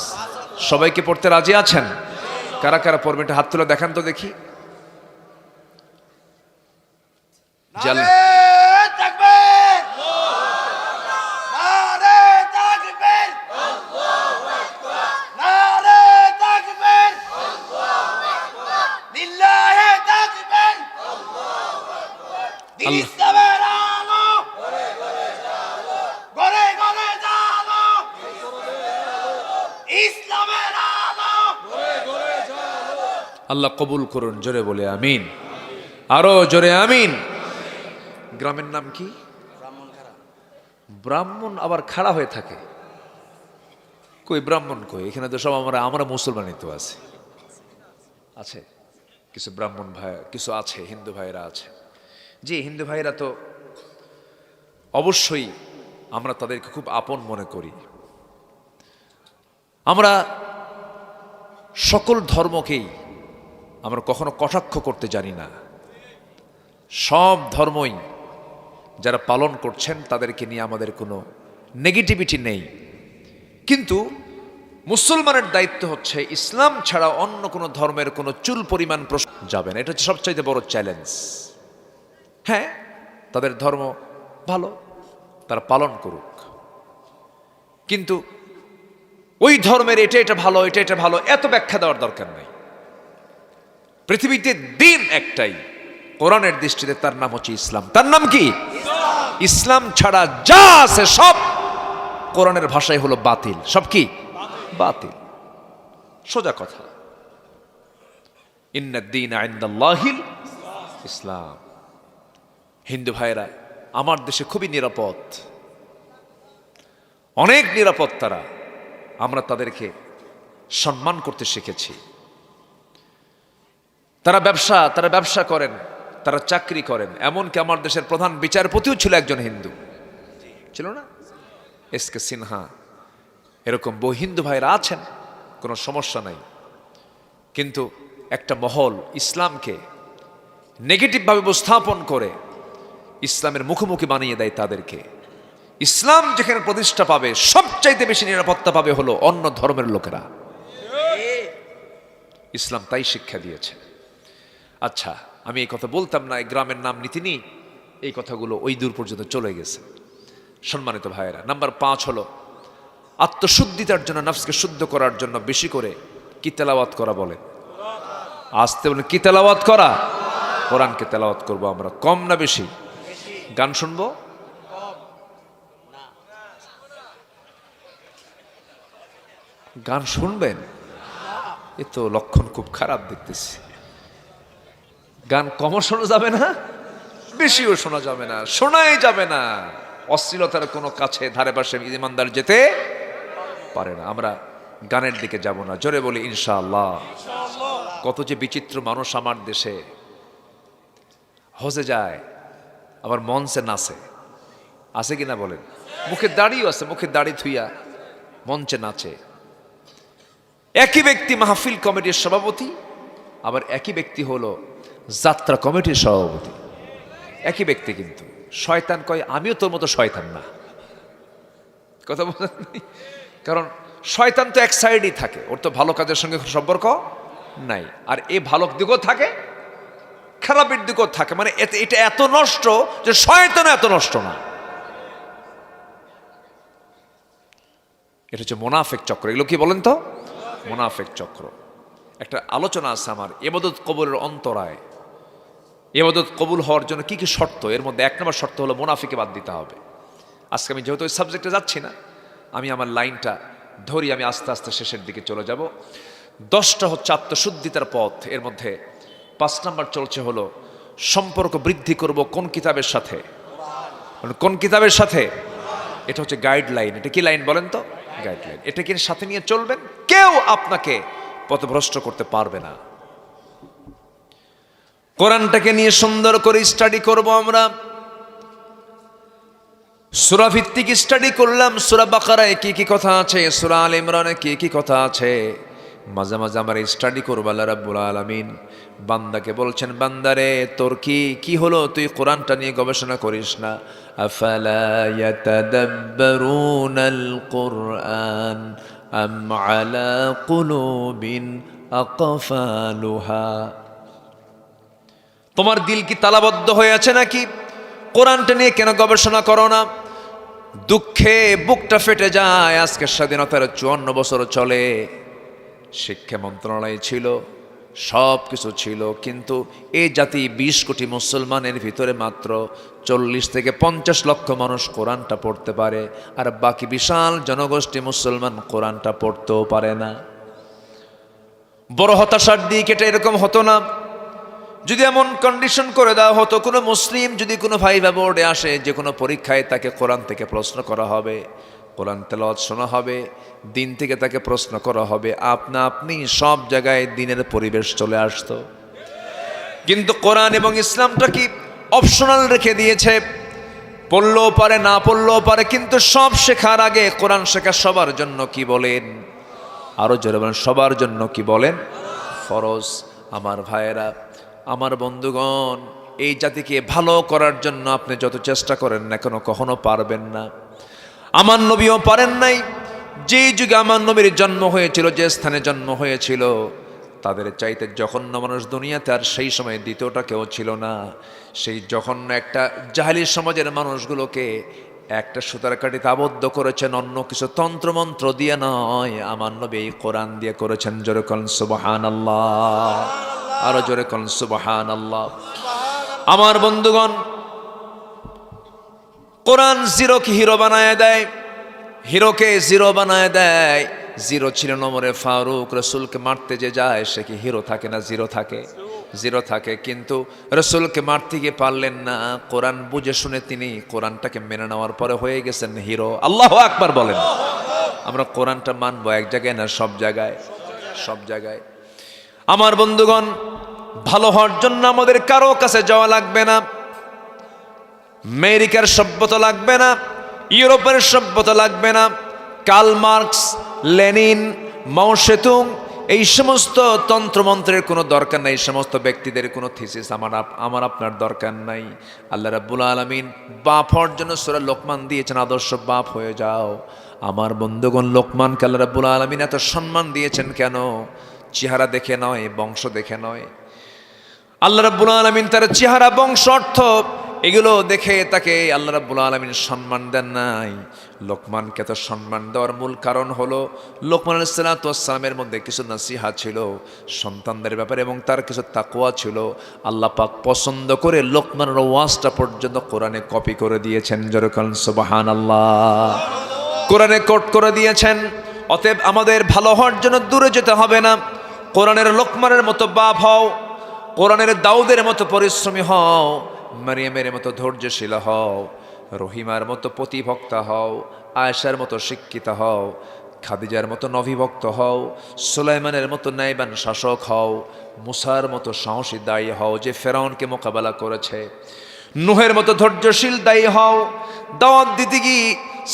সবাইকে পড়তে রাজি আছেন? কারা কারা পড়বেন একটা হাত তুলে দেখান তো দেখি। আল্লাহ কবুল করুন। জোরে বলে আমিন, আরো জোরে আমিন। গ্রামের নাম কি? ব্রাহ্মণ আবার খাড়া হয়ে থাকে? কই ব্রাহ্মণ কই? এখানে তো সব আমরা মুসলমানই তো আছি। আছে কিছু ব্রাহ্মণ ভাই, কিছু আছে হিন্দু ভাইরা আছে। জি, হিন্দু ভাইরা তো অবশ্যই আমরা তাদেরকে খুব আপন মনে করি। আমরা সকল ধর্মকেই আমরা কখনো কটাক্ষ করতে জানি না। সব ধর্মই যারা পালন করছেন তাদেরকে নিয়ে আমাদের কোনো নেগেটিভিটি নেই। কিন্তু মুসলমানের দায়িত্ব হচ্ছে ইসলাম ছাড়া অন্য কোনো ধর্মের কোনো চুল পরিমাণ প্রশ্ন যাবে না। এটা হচ্ছে সবচাইতে বড় চ্যালেঞ্জ। হ্যাঁ, তাদের ধর্ম ভালো, তারা পালন করুক, কিন্তু ওই ধর্মের এটা ভালো, এটা ভালো এত ব্যাখ্যা দেওয়ার দরকার নেই। পৃথিবীতে দিন একটাই, কোরআনের দৃষ্টিতে তার নাম হচ্ছে ইসলাম। তার নাম কি? ইসলাম ছাড়া যা আছে সব কোরআনের ভাষায় হলো বাতিল। সব কি? বাতিল। সোজা কথা। ইন্নাদ-দীনা ইনদাল্লাহিল ইসলাম। হিন্দু ভাইরা আমার দেশে খুবই নিরাপদ, অনেক নিরাপদ তারা। আমরা তাদেরকে সম্মান করতে শিখেছি। তারা ব্যবসা করেন, তারা চাকরি করেন। এমনকি আমার দেশের প্রধান বিচারপতিও ছিল একজন হিন্দু, ছিল না? এসকে সিনহা। এরকম বহু হিন্দু ভাইরা আছেন, কোনো সমস্যা নাই। কিন্তু একটা মহল ইসলামকে নেগেটিভভাবে উপস্থাপন করে ইসলামের মুখোমুখি বানিয়ে দেয় তাদেরকে। ইসলাম যেখানে প্রতিষ্ঠা পাবে সবচাইতে বেশি নিরাপত্তা পাবে হলো অন্য ধর্মের লোকেরা। ইসলাম তাই শিক্ষা দিয়েছে। আচ্ছা, আমি এই কথা বলতাম না, এই গ্রামের নাম নীতি নেই, এই কথাগুলো ওই দূর পর্যন্ত চলে গেছে। সম্মানিত ভাইয়েরা, নাম্বার 5 হলো আত্মশুদ্ধিতার জন্য, নফসকে শুদ্ধ করার জন্য বেশি করে কি তেলাওয়াত করা বলে? আসতে বলে কি তেলাওয়াত করা? কোরআনকে তেলাওয়াত করব আমরা। কম না বেশি? গান শুনবো? গান শুনবেন? এ তো লক্ষণ খুব খারাপ দেখতেছি। গান কমও শোনা যাবে না, বেশিও শোনা যাবে না, শোনাই যাবে না। অশ্লীলতার কোনো কাছে ধারে পাশে ইমানদার যেতে পারে না। আমরা গানের দিকে যাব না, জোরে বলি ইনশাআল্লাহ। কত যে বিচিত্র মানুষ আমার দেশে, হজে যায় আবার মঞ্চে নাচে, আছে কিনা বলেন? মুখে দাড়িও আছে, মুখে দাড়ি থুইয়া মঞ্চে নাচে। একই ব্যক্তি মাহফিল কমিটির সভাপতি, আবার একই ব্যক্তি হলো যাত্রা কমিটির সভাপতি। একই ব্যক্তি, কিন্তু শয়তান কয় আমিও তোর মতো শয়তান না। কথা বলেন? কারণ শয়তান তো এক সাইডেই থাকে, ওর তো ভালো কাজের সঙ্গে সম্পর্ক নাই। আর এ ভালো দিকও থাকে, খারাপের দিকও থাকে। মানে এটা এত নষ্ট যে শয়তান এত নষ্ট না। এটা হচ্ছে মুনাফিক চক্র। এগুলো কি বলেন তো? মুনাফিক চক্র। একটা আলোচনা আছে আমার ইবাদত কবুলের অন্তরায়। ইবাদত কবুল হওয়ার জন্য কি কি শর্ত, এর মধ্যে 1 নম্বর শর্ত হলো মুনাফিকে বাদ দিতে হবে। আজকে আমি যেহেতু ওই সাবজেক্টে যাচ্ছি না, আমি আমার লাইনটা ধরি, আমি আস্তে আস্তে শেষের দিকে চলে যাব। 10টা হচ্ছে আত্মশুদ্ধিতার পথ, এর মধ্যে 5 নম্বর চলছে হলো সম্পর্ক বৃদ্ধি করব কোন কিতাবের সাথে? কোন কিতাবের সাথে? এটা হচ্ছে গাইডলাইন। এটা কি লাইন বলেন তো? গাইডলাইন। এটাকে সাথে নিয়ে চলবেন, কেউ আপনাকে পথভ্রষ্ট করতে পারবে না। কোরআনটাকে নিয়ে সুন্দর করে স্টাডি করব আমরা। সূরা ভিত্তিক স্টাডি করলাম। সূরা বাকারায় কি কি কথা আছে, সূরা আলে ইমরানে কি কি কথা আছে, মাঝে মাঝে আমরা স্টাডি করব। আল্লাহ রাব্বুল আলামিন বান্দাকে বলছেন, বান্দারে তোর কি হলো, তুই কোরআনটা নিয়ে গবেষণা করিস না? আফালা ইয়াতাদাব্বারুনাল কুরআন আম আলা কুলুবিন আকফালুহা। তোমার দিল কি তালাবদ্ধ হয়ে আছে নাকি? কোরআনটা নিয়ে কেন গবেষণা করো না? দুঃখে বুকটা ফেটে যায়। আজকের স্বাধীনতার 54 বছর চলে, শিক্ষা মন্ত্রণালয় ছিল, সব কিছু ছিল, কিন্তু এই জাতি 20 কোটি মুসলমানের ভিতরে মাত্র 40 থেকে 50 লক্ষ মানুষ কোরআনটা পড়তে পারে, আর বাকি বিশাল জনগোষ্ঠী মুসলমান কোরআনটা পড়তেও পারে না। বড় হতাশার দিক এটা। এরকম হতো না যদি এমন কন্ডিশন করে দেওয়া হতো, কোনো মুসলিম যদি কোনো ভাইভা বোর্ডে আসে, যে কোনো পরীক্ষায় তাকে কোরআন থেকে প্রশ্ন করা হবে, কোরআন তেলাওয়াত শোনা হবে, দিন থেকে তাকে প্রশ্ন করা হবে, আপনি সব জায়গায় দিনের পরিবেশ চলে আসতো। কিন্তু কোরআন এবং ইসলামটা কি অপশনাল রেখে দিয়েছে, পড়লেও পারে না পড়লেও পারে, কিন্তু সব শেখার আগে কোরআন শেখা সবার জন্য কি বলেন? আরো জোরে বলেন, সবার জন্য কি বলেন? ফরজ। আমার ভাইয়েরা, আমার বন্ধুগণ, এই জাতিকে ভালো করার জন্য আপনি যত চেষ্টা করেন না কেন, কখনো পারবেন না। আমার নবীও পারেন নাই। যেই যুগে আমার নবীর জন্ম হয়েছিল, যে স্থানে জন্ম হয়েছিল, তাদের চাইতে জঘন্য মানুষ দুনিয়াতে আর সেই সময় দ্বিতীয়টা কেউ ছিল না। সেই জঘন্য একটা জাহেলি সমাজের মানুষগুলোকে একটা সুতার কাঠিতে আবদ্ধ করেছেন, অন্য কিছু তন্ত্রমন্ত্র দিয়ে নয়, আমার নবী এই কোরআন দিয়ে করেছেন। জোরে বলেন সুবহানাল্লাহ, আরো জোরে বলেন সুবহানাল্লাহ। আমার বন্ধুগণ, কোরআন জিরোকে হিরো বানায় দেয়, হিরোকে জিরো বানায় দেয়। জিরো ছিল নম্বরে ফারুক। রসুলকে মারতে যে যায় সে কি হিরো থাকে না জিরো থাকে? জিরো থাকে। কিন্তু রসুলকে মারতে গিয়ে পারলেন না, কোরআন বুঝে শুনে তিনি কোরআনটাকে মেনে নেওয়ার পরে হয়ে গেছেন হিরো। আল্লাহু আকবার বলেন। আমরা কোরআনটা মানবো এক জায়গায় না সব জায়গায়? সব জায়গায়। আমার বন্ধুগণ, ভালো হওয়ার জন্য আমাদের কারো কাছে যাওয়া লাগবে না, আমেরিকার সভ্যতা লাগবে না, ইউরোপের সভ্যতা লাগবে না, কার্ল মার্কস, লেনিন, মাও সেতুং, এই সমস্ত তন্ত্রমন্ত্রের কোনো দরকার নাই, এই সমস্ত ব্যক্তিদের কোনো থিসিস আমার আপনার দরকার নাই। আল্লাহ রাব্বুল আলামিন বাপ হওয়ার জন্য সূরা লোকমান দিয়েছেন, আদর্শ বাপ হয়ে যাও। আমার বন্ধুগণ, লোকমানকে আল্লাহ রাব্বুল আলামিন এত সম্মান দিয়েছেন কেন? চেহারা দেখে নয়, বংশ দেখে নয়। আল্লাহ রাব্বুল আলামিন তার চেহারা, বংশ, অর্থ এগুলো দেখে তাকে আল্লাহ রাব্বুল আলামিন সম্মান দেন নাই। লোকমানকে তো সম্মান দেওয়ার মূল কারণ হলো লোকমান আলাইহিস সালাতু ওয়াস সালামের মধ্যে কিছু নসিহত ছিল সন্তানদের ব্যাপারে, এবং তার কিছু তাকওয়া ছিল। আল্লাহ পাক পছন্দ করে লোকমানের ওয়াজটা পর্যন্ত কোরআনে কপি করে দিয়েছেন। জোরে বলেন সুবহানাল্লাহ। কোরআনে কোট করে দিয়েছেন। অতএব আমাদের ভালো হওয়ার জন্য দূরে যেতে হবে না, কোরআনের লোকমানের মতো বাপ হও, কোরআনের দাউদের মতো পরিশ্রমী হও, মারিয়ামের মতো ধৈর্যশীল হও, রহিমার মতো প্রতিভক্তা হও, আয়েশার মতো শিক্ষিত হও, খাদিজার মতো নভিভক্ত হও, সুলাইমানের মতো ন্যায়বান শাসক হও, মুসার মতো সাহসী দায়ী হও যে ফেরাউনকে মোকাবেলা করেছে, নুহের মতো ধৈর্যশীল দায়ী হও। দাওয়াত দিতে গিয়ে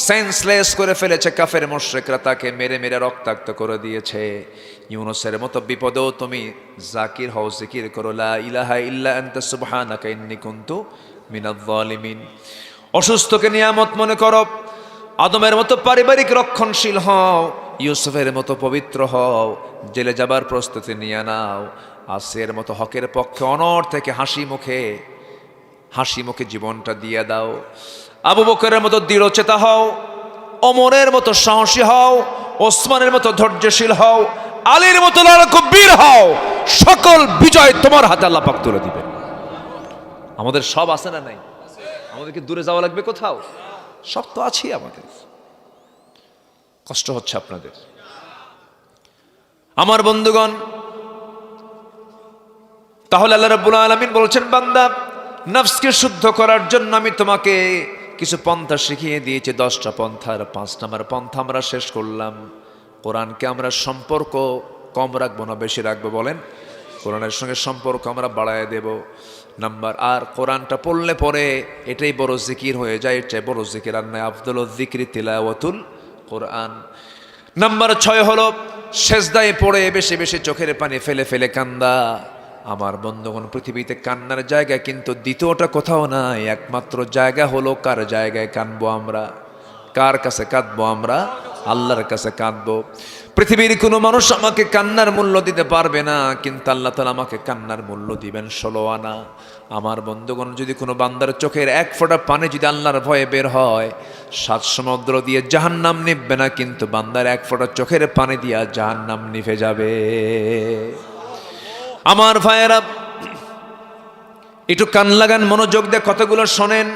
সেন্সলেস করে ফেলেছে কাফের মুশরিকরা, তাকে মেরে মেরে রক্তাক্ত করে দিয়েছে। ইউনুসের মতো বিপদেও তুমি জাকির হও, জিকির করো লা ইলাহা ইল্লা আনতা সুবহানাকা ইন্নী কুনতু মিনাজ জালিমিন। অসুস্থকে নিয়ামত মনে করো, আদমের মতো পারিবারিক রক্ষণশীল হও, ইউসুফের মতো পবিত্র হও, জেলে যাবার প্রস্তুতি নিয়ে নাও, আসিয়ার মতো হকের পক্ষে অনড় থেকে হাসি মুখে জীবনটা দিয়ে দাও। আবু বকরের মতো দৃঢ়চেতা হও, ওমরের মতো সাহসী হও, ওসমানের মতো ধৈর্যশীল হও, আলীর মতো লড়াকু-বীর হও। সকল বিজয় তোমার হাতে আল্লাহ পাক তুলে দিবেন। আমাদের সব আছে না নাই? আমাদেরকে দূরে যাওয়া লাগবে কোথাও? সব তো আছি আমাদের। কষ্ট হচ্ছে আপনাদের। আমার বন্ধুগণ, তাহলে আল্লাহ রাব্বুল আলামিন বলছেন, বান্দা নফসকে শুদ্ধ করার জন্য আমি তোমাকে কিছু পন্থা শিখিয়ে দিয়েছি। 10টা পন্থার 5 নম্বর পন্থা আমরা শেষ করলাম। কোরআনকে আমরা সম্পর্ক কম রাখবো না বেশি রাখবো? বলেন, কোরআনের সঙ্গে সম্পর্ক আমরা বাড়ায় দেব। নাম্বার, আর কোরআনটা পড়লে পরে এটাই বড় জিকির হয়ে যায়, এটাই বড় জিকির আর নয়। আফদল যিকরি তিলাওয়াতুল কোরআন। নাম্বার 6 হলো সেজদায় পড়ে বেশি বেশি চোখের পানি ফেলে ফেলে কান্দা। আমার বন্ধুগণ, পৃথিবীতে কান্নার জায়গা কিন্তু দ্বিতীয়টা কোথাও নাই। একমাত্র জায়গা হলো কার জায়গায় কাঁদবো আমরা? কার কাছে কাঁদবো আমরা? আল্লাহর কাছে কাঁদবো। পৃথিবীর কোনো মানুষ আমাকে কান্নার মূল্য দিতে পারবে না, কিন্তু আল্লাহ তাআলা আমাকে কান্নার মূল্য দিবেন 16 আনা। আমার বন্ধুগণ, যদি কোনো বান্দার চোখের এক ফোঁটা পানি যদি আল্লাহর ভয়ে বের হয়, 7 সমুদ্র দিয়ে জাহান্নাম নিভবে না, কিন্তু বান্দার এক ফোঁটা চোখের পানি দিয়া জাহান্নাম নিভে যাবে। আমার ভাইয়েরা, একটু কান লাগান, মনোযোগ দিয়ে কতগুলো শোনেন।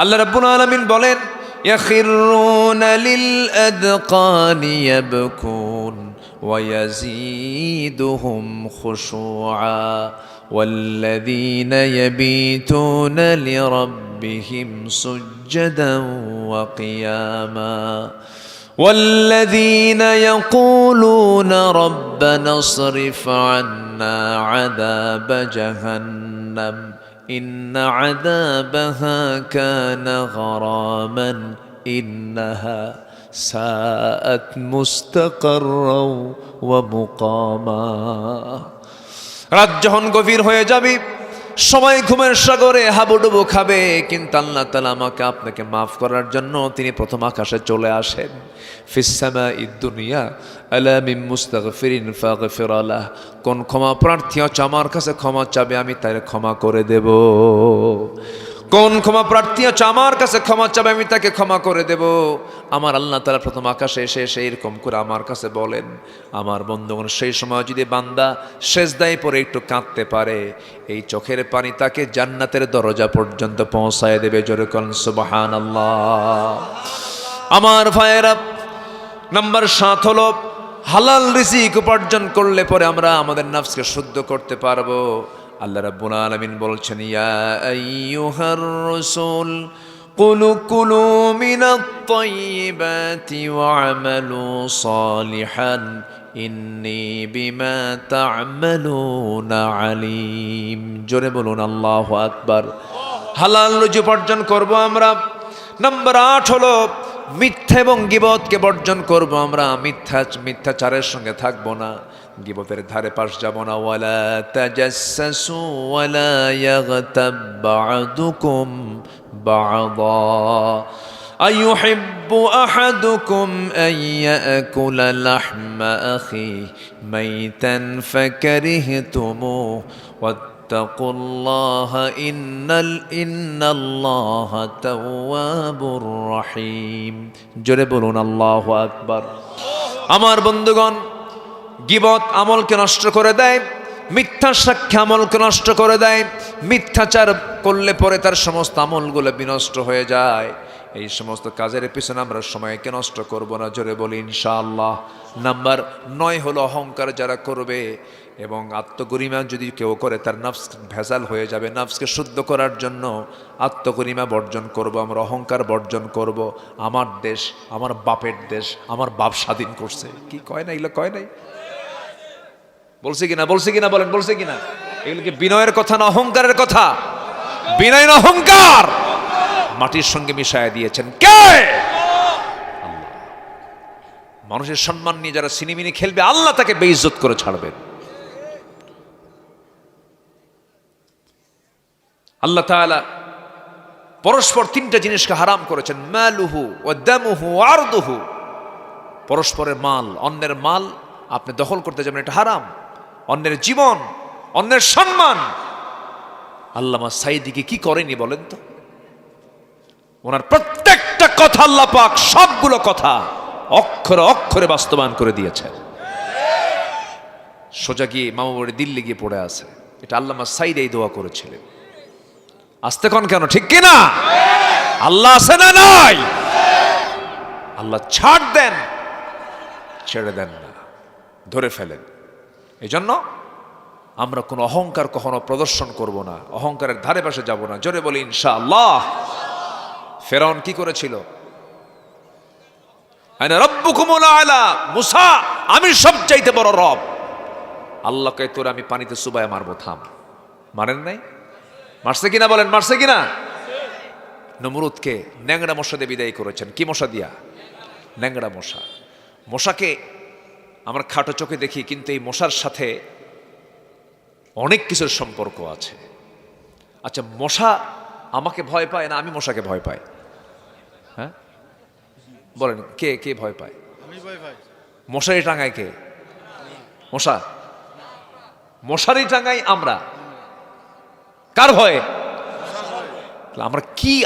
আল্লাহ রাব্বুল আলামিন বলেন, ইয়াখিরুনা লিল আযকানি ইয়াবকুন ওয়া ইয়াজিদুহুম খুশুআ ওয়াল্লাযীনা ইয়াবিতুনা লিরাব্বিহিম সুজদান ওয়া কিয়ামা والذين يقولون ربنا اصرف عنا عذاب جهنم إن عذابها كان غراما إنها ساءت مستقرا ومقاما। রাত যখন গভীর হয়ে যাবে, সময় ঘুমের সাগরে হাবুডুবু খাবে, কিন্তু আল্লাহ তাআলা আমাকে আপনাকে মাফ করার জন্য তিনি প্রথম আকাশে চলে আসেন। ফিস সামাঈদ দুনিয়া আলা মিন মুস্তাগফিরিন ফাগফির লাহ। কোন ক্ষমা প্রার্থী আছে আমার কাছে ক্ষমা চাবে, আমি তাকে ক্ষমা করে দেব। কোন ক্ষমা প্রার্থী আছে আমার কাছে ক্ষমা চাবে, আমি তাকে ক্ষমা করে দেব। আমার আল্লাহ তাআলা প্রথম আকাশে এসে এরকম করে আমার কাছে বলেন। আমার বন্ধুগণ, সেই সময় যদি বান্দা সেজদায় পড়ে একটু কাঁদতে পারে, এই চোখের পানি তাকে জান্নাতের দরজা পর্যন্ত পৌঁছায় দেবে। জোরে বলেন সুবহানাল্লাহ। আমার ভাইয়েরা, নাম্বার 7 হলো হালাল রিজিক উপার্জন করলে পরে আমরা আমাদের নফসকে শুদ্ধ করতে পারবো। আল্লাহ রাব্বুল আলামিন বলছেন, ইয়া আইয়ুহার রাসূল কুলু মিনাত তাইয়্যিবাতি ওয়া'মালু সালিহান ইন্নী বিমা তা'মালুনা আলীম। জোরে বলুন আল্লাহু আকবার। হালাল রুজি উপার্জন করব আমরা। নাম্বার 8 হলো মিথ্যা এবং গীবতকে বর্জন করব আমরা। মিথ্যাচারের সঙ্গে থাকবো না, গীবতের ধারে পাশ যাব না। ওয়ালা তাজাসসু ওয়ালা ইয়াগতাব বা'দুকুম বা'দা আইয়ুহিব্বু আহাদুকুম আন ইয়াকুলা লাহমা আখিহি মাইতান ফাকারিহতুমুহু ওয়াত্তাকুল্লাহা ইন্নাল্লাহা তাওয়াবুর রহিম। জোরে বলুন আল্লাহু আকবার। আমার বন্ধুগণ, গীবত আমলকে নষ্ট করে দেয়, মিথ্যা সাক্ষ্য আমলকে নষ্ট করে দেয়। মিথ্যাচার করলে পরে তার সমস্ত আমলগুলো বিনষ্ট হয়ে যায়। এই সমস্ত কাজের পিছনে আমরা সময়কে নষ্ট করব না। জোরে বলি ইনশাআল্লাহ। নাম্বার 9 হলো অহংকার যারা করবে, এবং আত্মগরিমা যদি কেউ করে তার নফস ভেজাল হয়ে যাবে। নফসকে শুদ্ধ করার জন্য আত্মগরিমা বর্জন করব, আমরা অহংকার বর্জন করব। আমার দেশ, আমার বাপের দেশ, আমার বাপ স্বাধীন করছে, কি কয় না এগুলো? কয় নাই? বলছে কিনা? বলছে কিনা? বলেন, বলছে কিনা? এগুলো কি বিনয়ের কথা না অহংকারের কথা? বিনয় না অহংকার মাটির সঙ্গে মিশায়া দিয়েছেন কে? আল্লাহ। মানুষের সম্মান নিয়ে যারা সিনেমিনি খেলবে, আল্লাহ তাকে বেইজ্জত করে ছাড়বেন। আল্লাহ তাআলা পরস্পর তিনটা জিনিসকে হারাম করেছেন, মালুহু ওয়া দামুহু ওয়া আরদুহু। পরস্পরের মাল, অন্যের মাল আপনি দখল করতে যাবেন, এটা হারাম। অন্যের জীবন, অন্যের সম্মান। আল্লামা সাঈদীকে কি করেনি বলেন তো? ওনার প্রত্যেকটা কথা আল্লাহ পাক সবগুলো কথা অক্ষরে অক্ষরে বাস্তবায়ন করে দিয়েছেন। সোজা গিয়ে মামুবাড়ি দিল্লি গিয়ে পড়ে আছে, এটা আল্লামা সাঈদ এই দোয়া করেছিলেন। আসতে কোন কেন, ঠিক কিনা? আল্লাহ আছে না নাই? আল্লাহ ছাড় দেন, ছেড়ে দেন না, ধরে ফেলেন। এই জন্য আমরা কোনো অহংকার কখনো প্রদর্শন করব না, অহংকারের ধারে পাশে যাব না। জোরে বলি ইনশাআল্লাহ। ফেরাউন কি করেছিল? আনা রাব্বুকুমুল আলা, মুসা আমি সবচাইতে বড় রব। আল্লাহকে তোর আমি পানিতে চুবায় মারবো, থাম। মানেন নাই? মারছে কিনা বলেন, মারছে কিনা? নমরুদকে ন্যাংরা মশা দিয়ে বিদায় করেছেন। কি মশা দিয়া? ন্যাংরা মশা। মশাকে আমরা খাটো চোখে দেখি, কিন্তু এই মশার সাথে অনেক কিছুর সম্পর্ক আছে। আচ্ছা, মশা আমাকে ভয় পায় না আমি মশাকে ভয় পাই? হ্যাঁ বলেন, কে কে ভয় পায়? আমি ভয় পাই। মশারি টাঙায় কে? মশা। মশারি টাঙাই আমরা কার ভয়ে?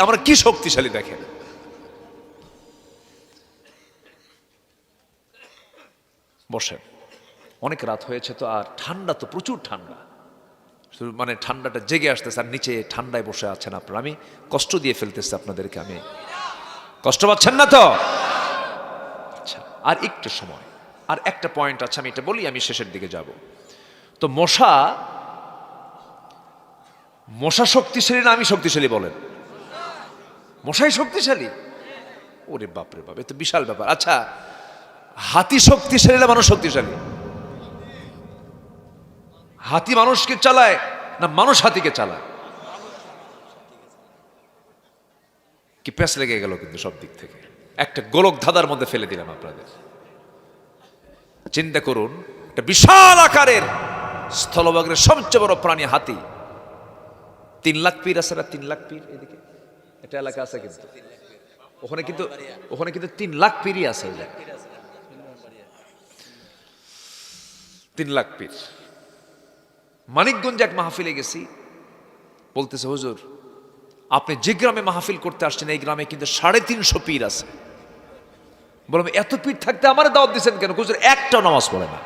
আমরা কি শক্তিশালী দেখেন। বসেন, অনেক রাত হয়েছে তো, আর ঠান্ডা তো প্রচুর ঠান্ডা, মানে ঠান্ডাটা জেগে আসতেছে, আর নিচে ঠান্ডায় বসে আছেন আপনারা। আমি কষ্ট দিয়ে ফেলতেছি আপনাদেরকে, আমি কষ্ট পাচ্ছেন না তো? আচ্ছা, আর একটু সময়, আর একটা পয়েন্ট আছে, আমি এটা বলি, আমি শেষের দিকে যাব। তো মশা শক্তিশালী না আমি শক্তিশালী? বলেন, মশাই শক্তিশালী? ওরে বাপরে বাপ, এ তো বিশাল ব্যাপার। আচ্ছা, হাতি শক্তিশালী না মানুষ শক্তিশালী? হাতি মানুষকে চালায় না মানুষ হাতিকে চালায়? কি প্যাঁচ লেগে গেল কিন্তু সব দিক থেকে। একটা গোলক ধাঁধার মধ্যে ফেলে দিলাম আপনাদের। চিন্তা করুন, একটা বিশাল আকারের স্থলভাগের সবচেয়ে বড় প্রাণী হাতি। 3 লাখ পীর আছে না? 3 লাখ পীর এদিকে এটা এলাকা আছে, কিন্তু ওখানে কিন্তু 3 লাখ পীরই আছে। 3 লাখ পীর। মানিকগঞ্জে এক মাহফিলে গেছি, বলতেছে হুজুর আপনি যে গ্রামে মাহফিল করতে আসছেন এই গ্রামে কিন্তু 350 পীর আছে। বললাম এত পীর থাকতে আমার দাওয়াত দিচ্ছেন কেন? হুজুর একটাও নামাজ পড়ে না।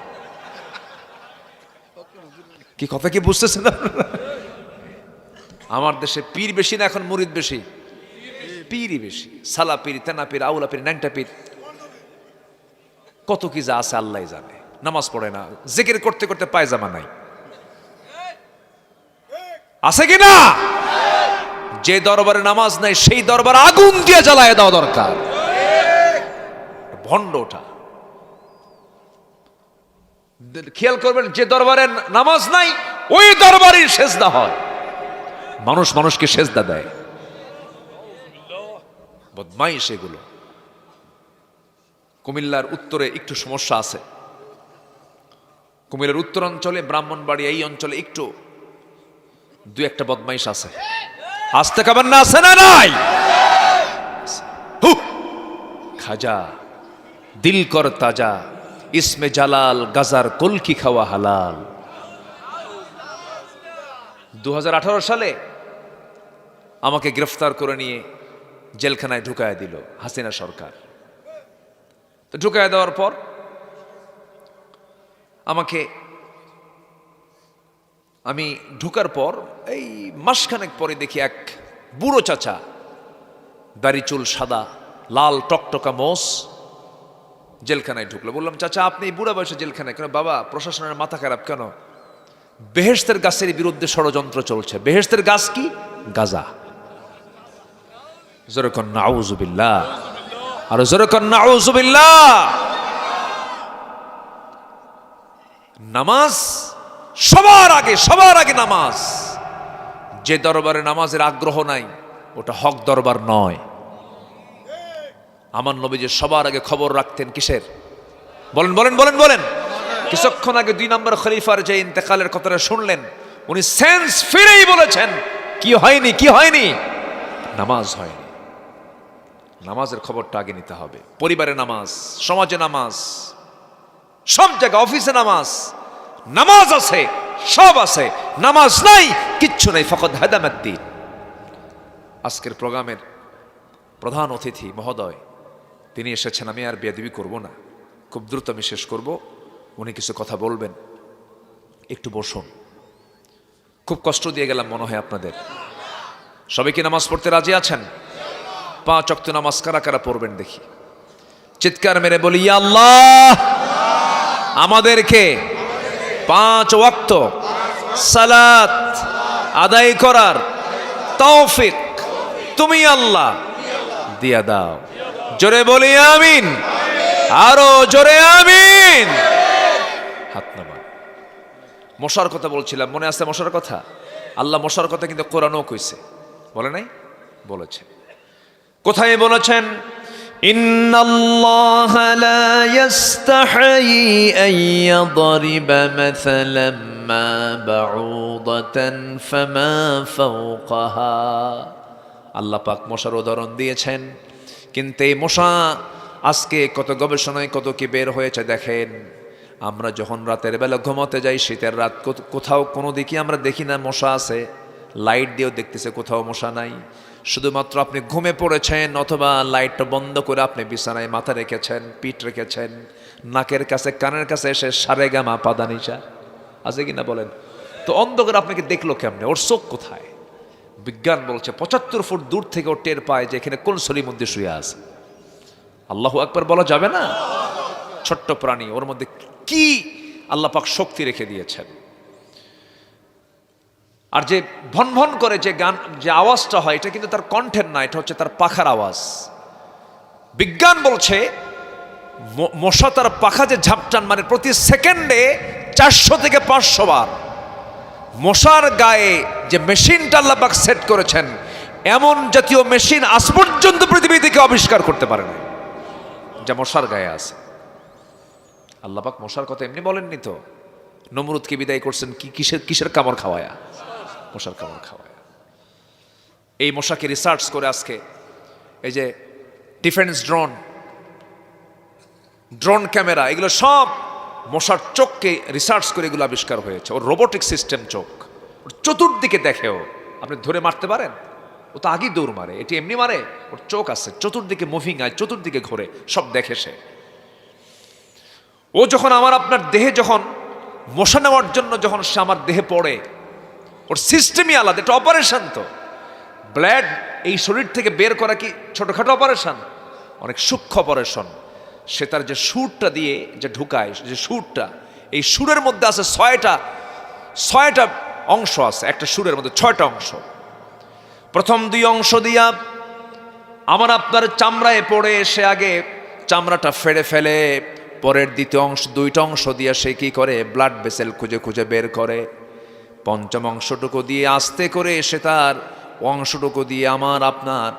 কি কথা কি বুঝতেছেন আপনারা? আমার দেশে পীর বেশি না এখন মুরিদ বেশি? পীরই বেশি। সালা পীর, তেনা পীর, আউলা পীর, ন্যাংটা পীর, কত কি যা আছে আল্লাহ জানে। নামাজ পড়ে না, জিকির করতে করতে পায়জামা নাই। আছে কি না? যে দরবারে নামাজ নাই সেই দরবার আগুন দিয়ে জ্বালায় দেওয়া দরকার। ভণ্ড ওঠা। খেয়াল করবেন, যে দরবারে নামাজ নাই ওই দরবারের সেজদা হয়। মানুষ মানুষকে সেজদা দেয়, বদমাইশ এগুলো। কুমিল্লার উত্তরে একটু সমস্যা আছে। কুমিল্লার উত্তরাঞ্চলে, ব্রাহ্মণবাড়িয়া এই অঞ্চলে একটু 2-1টা বদমাইশ আছে। আসতে খাবার না আছে না নাই? খাজা দিল কর তাজা, ইসমে জালাল গাজার কলকি খাওয়া হালাল। 2018 সালে আমাকে গ্রেফতার করে নিয়ে জেলখানায় ঢুকায় দিল হাসিনা সরকার। তো ঢুকায় দেওয়ার পর আমি ঢুকার পর এই মাসখানেক পরে দেখি এক বুড়ো চাচা, দাড়ি চুল সাদা, লাল টকটকা মোষ, জেলখানায় ঢুকলো। বললাম চাচা আপনি এই বুড়া বয়সে জেলখানায় কেন? বাবা প্রশাসনের মাথা খারাপ। কেন? বেহেশতের গাছের বিরুদ্ধে ষড়যন্ত্র চলছে। বেহেশতের গাছ কি? গাজা। জোরে কর নাউযুবিল্লাহ, আর জোরে কর নাউযুবিল্লাহ। নামাজ সবার আগে নামাজ। যে দরবারে নামাজের আগ্রহ নাই ওটা হক দরবার নয়। আমার নবী যে সবার আগে খবর রাখতেন কিসের? বলেন বলেন বলেন বলেন। কিছুক্ষণ আগে 2 নম্বর খলিফার যে ইন্তেকালের কথাটা শুনলেন, উনি সেন্স ফিরেই বলেছেন কি হয়নি, কি হয়নি? নামাজ হয়নি। নামাজের খবরটা আগে নিতে হবে। পরিবারে নামাজ, সমাজে নামাজ, সব জায়গায়, অফিসে নামাজ। নামাজ আছে, সব আছে, নামাজ নাই, কিচ্ছু নাই। ফাকাদ হাদামাদ্দিন। আজকের প্রোগ্রামের প্রধান অতিথি মহোদয় তিনি এসেছেন। আমি আর বেয়াদবি করব না, খুব দ্রুত আমি শেষ করব। উনি কিছু কথা বলবেন, একটু বসুন। খুব কষ্ট দিয়ে গেলাম মনে হয় আপনাদের। সবাই কি নামাজ পড়তে রাজি আছেন? 5 ওয়াক্ত নামাজ কারা কারা পড়বেন দেখি? চিৎকার মেরে বলি, ইয়া আল্লাহ, আমাদেরকে 5 ওয়াক্ত সালাত আদায় করার তৌফিক তুমি আল্লাহ দিয়া দাও। জোরে বলি আমিন, আরো জোরে আমিন। হাত নামান। মশার কথা বলছিলাম, মনে আছে মশার কথা? আল্লাহ মশার কথা কিন্তু কোরআনও কইছে, বলে নাই? বলেছে। কোথায় বলেছেন? ইন্নাল্লাহা লা ইস্তাহি আন ইয়াদরিবা মাসালাম মা বাউদাতান ফামা ফাওকাহা। আল্লাহ পাক মশার উদাহরণ দিয়েছেন, কিন্তু এই মশা আজকে কত গবেষণায় কত কি বের হয়েছে দেখেন। আমরা যখন রাতের বেলা ঘুমাতে যাই, শীতের রাত, কোথাও কোনো দিকে আমরা দেখি না মশা আছে। লাইট দিয়েও দেখতেছে কোথাও মশা নাই। শুধুমাত্র আপনি ঘুমে পড়েছেন অথবা লাইটটা বন্ধ করে আপনি বিছানায় মাথা রেখেছেন, পিঠ রেখেছেন, নাকের কাছে কানের কাছে এসে সারেগামা পাদানিসা আছে কিনা বলেন তো? অন্ধকার আপনাকে দেখলো কেমনে? ওর চোখ কোথায়? বিজ্ঞান বলছে 75 ফুট দূর থেকে ও টের পায় যে এখানে কোন সলির মধ্যে শুয়ে আছে। আল্লাহু আকবার বলা যাবে না? ছোট্ট প্রাণী, ওর মধ্যে কি আল্লাহ পাক শক্তি রেখে দিয়েছেন। আর যে ভন ভন করে যে গান, যে আওয়াজটা হয়, এটা কিন্তু তার কণ্ঠের না, এটা হচ্ছে তার পাখার আওয়াজ। বিজ্ঞান বলছে মশা তার পাখা যে ঝাপটান মানে প্রতি সেকেন্ডে 400 থেকে 500 বার। মশার গায়ে যে মেশিনটা আল্লাহ পাক সেট করেছেন, এমন জাতীয় মেশিন আজ পর্যন্ত পৃথিবী থেকে আবিষ্কার করতে পারে না যা মশার গায়ে আছে। আল্লাহ পাক মশার কথা এমনি বলেননি তো। নমরুদকে বিদায় করছেন কি কিসের কামড় খাওয়ায়া? মশার কামড় খাওয়ায়া। এই মশাকে রিসার্চ করে আজকে এই যে ডিফেন্স ড্রোন ক্যামেরা, এগুলো সব মশার চোখকে রিসার্চ করে এগুলো আবিষ্কার হয়েছে। ওর রোবোটিক সিস্টেম চোখ, ওর চতুর্দিকে দেখেও আপনি ধরে মারতে পারেন? ও তো আগেই দৌড় মারে, এটি এমনি মারে? ওর চোখ আছে, চতুর্দিকে মুভিং আয়, চতুর্দিকে ঘোরে, সব দেখে সে। ও যখন আমার আপনার দেহে যখন মশা নেওয়ার জন্য যখন সে আমার দেহে পড়ে, ওর সিস্টেমই আলাদা। এটা অপারেশন তো। ব্লাড এই শরীর থেকে বের করা কি ছোটখাটো অপারেশন? অনেক সূক্ষ্ম অপারেশন। সে তার যে সুরটা দিয়ে যে ঢুকায়, যে সুরটা, এই সুরের মধ্যে আছে 6টা অংশ আছে। একটা সুরের মধ্যে 6টা অংশ। প্রথম 2 অংশ দিয়া আমার আপনার চামড়ায় পড়ে, সে আগে চামড়াটা ফেড়ে ফেলে, পরের দ্বিতীয় অংশ 2টা অংশ দিয়ে সে কি করে? ব্লাড ভেসেল খুঁজে খুঁজে বের করে। পঞ্চম অংশটুকু দিয়ে আস্তে করে সে তার অংশটুকু দিয়ে আমার আপনার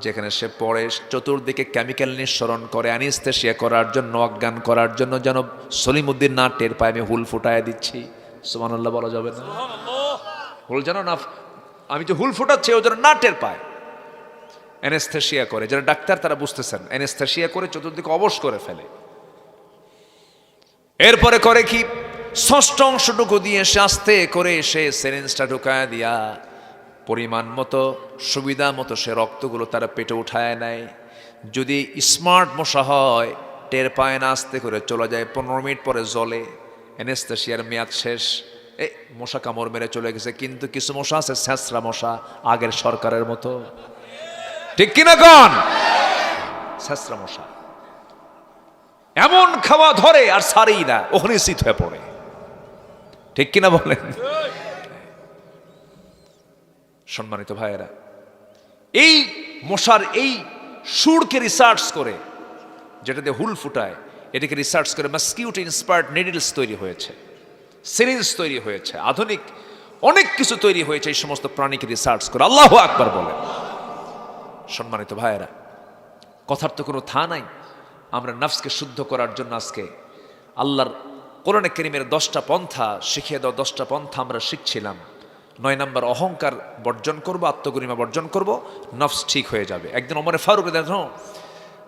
যেখানে সে পড়ে চতুর্দিকে কেমিক্যাল নিঃসরণ করে, অ্যানিস্থেশিয়া করার জন্য, অজ্ঞান করার জন্য, যেন সলিমুদ্দিন না টের পায় আমি হুল ফুটায় দিচ্ছি। সুবহানাল্লাহ বলা যাবে না? হুল যেন না, আমি যে হুল ফুটাচ্ছি ও যেন না টের পায়। অ্যানেস্থেশিয়া করে, যারা ডাক্তার তারা বুঝতেছেন, অ্যানেস্থেশিয়া করে চতুর্দিকে অবশ করে ফেলে। এরপরে করে কি? 6ষ্ঠ অংশটুকু দিয়ে সে আস্তে করে সে সিরিঞ্জটা ঢুকায় দিয়া পরিমাণ মতো, সুবিধা মতো সে রক্তগুলো তারা পেটে উঠায় নেয়। যদি স্মার্ট মশা হয় টের পায় না, আস্তে করে চলে যায়। 15 মিনিট পরে জ্বলে, অ্যানেস্থেশিয়ার মেয়াদ শেষ, এই মশা কামড় মেরে চলে গেছে। কিন্তু কিছু মশা আছে ছেঁচড়া মশা, আগের সরকারের মতো, ঠিক কিনা কোন? ছেঁচড়া মশা এমন খাওয়া ধরে আর সারেই না, ওখানে শীত হয়ে পড়ে। ঠিক কিনা বলেন? সম্মানিত ভাইয়েরা, এই মশার এই সুরকে রিসার্চ করে, যেটাতে হুল ফুটায়, এটাকে রিসার্চ করে মসকিউটো ইন্সপায়ার্ড নিডলস তৈরি হয়েছে, সিরিঞ্জ তৈরি হয়েছে, আধুনিক অনেক কিছু তৈরি হয়েছে এই সমস্ত প্রাণীকে রিসার্চ করে। আল্লাহু আকবার বলেন। সম্মানিত ভাইয়েরা, কথার তো কোনো থা নাই। আমরা নফসকে শুদ্ধ করার জন্য আজকে আল্লাহর কোরআনে কারীমের 10টা পন্থা শিখিয়ে দাও, 10টা পন্থা আমরা শিখছিলাম। 9 নম্বর, অহংকার বর্জন করব, আত্মগরিমা বর্জন করব, নফস ঠিক হয়ে যাবে। একদিন ওমরে ফারুক রাদিয়াল্লাহু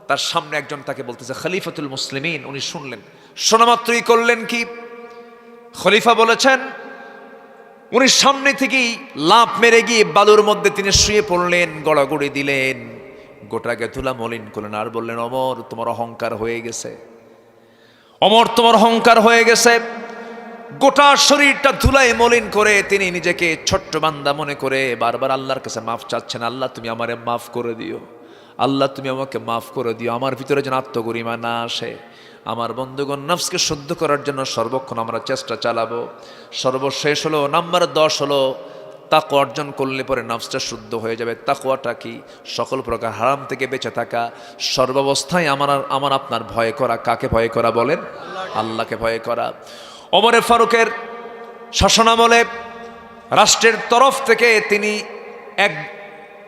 তার সামনে একজন তাকে বলতেছে খলিফাতুল মুসলিমিন, উনি শুনলেন, শোনা মাত্রই করলেন কি? খলিফা বলেছেন, উনি সামনে থেকেই লাফ মেরে গিয়ে বালুর মধ্যে তিনি শুয়ে পড়লেন, গড়াগড়ি দিলেন, গোটাকে ধুলা মলিন করলেন, আর বললেন, ওমর তোমার অহংকার হয়ে গেছে, ওমর তোমার অহংকার হয়ে গেছে। গোটা শরীরটা ধুলায় মলিন করে তিনি নিজেকে ছোট্ট বান্দা মনে করে বারবার আল্লাহর কাছে মাফ চাচ্ছেন, আল্লাহ তুমি আমারে মাফ করে দিও, আল্লাহ তুমি আমাকে মাফ করে দিও, আমার ভিতরে যেন আত্মগরিমা না আসে। আমার বন্ধুগণ, নফসকে শুদ্ধ করার জন্য সর্বক্ষণ আমরা চেষ্টা চালাবো। সর্বশেষ হলো নাম্বার 10 হলো তাকওয়া অর্জন করলে পরে নফসটা শুদ্ধ হয়ে যাবে। তাকওয়াটা কি? সকল প্রকার হারাম থেকে বেঁচে থাকা, সর্বাবস্থায় আমার আপনার ভয় করা। কাকে ভয় করা বলেন? আল্লাহকে ভয় করা। ওমরে ফারুকের শাসনামলে রাষ্ট্রের তরফ থেকে তিনি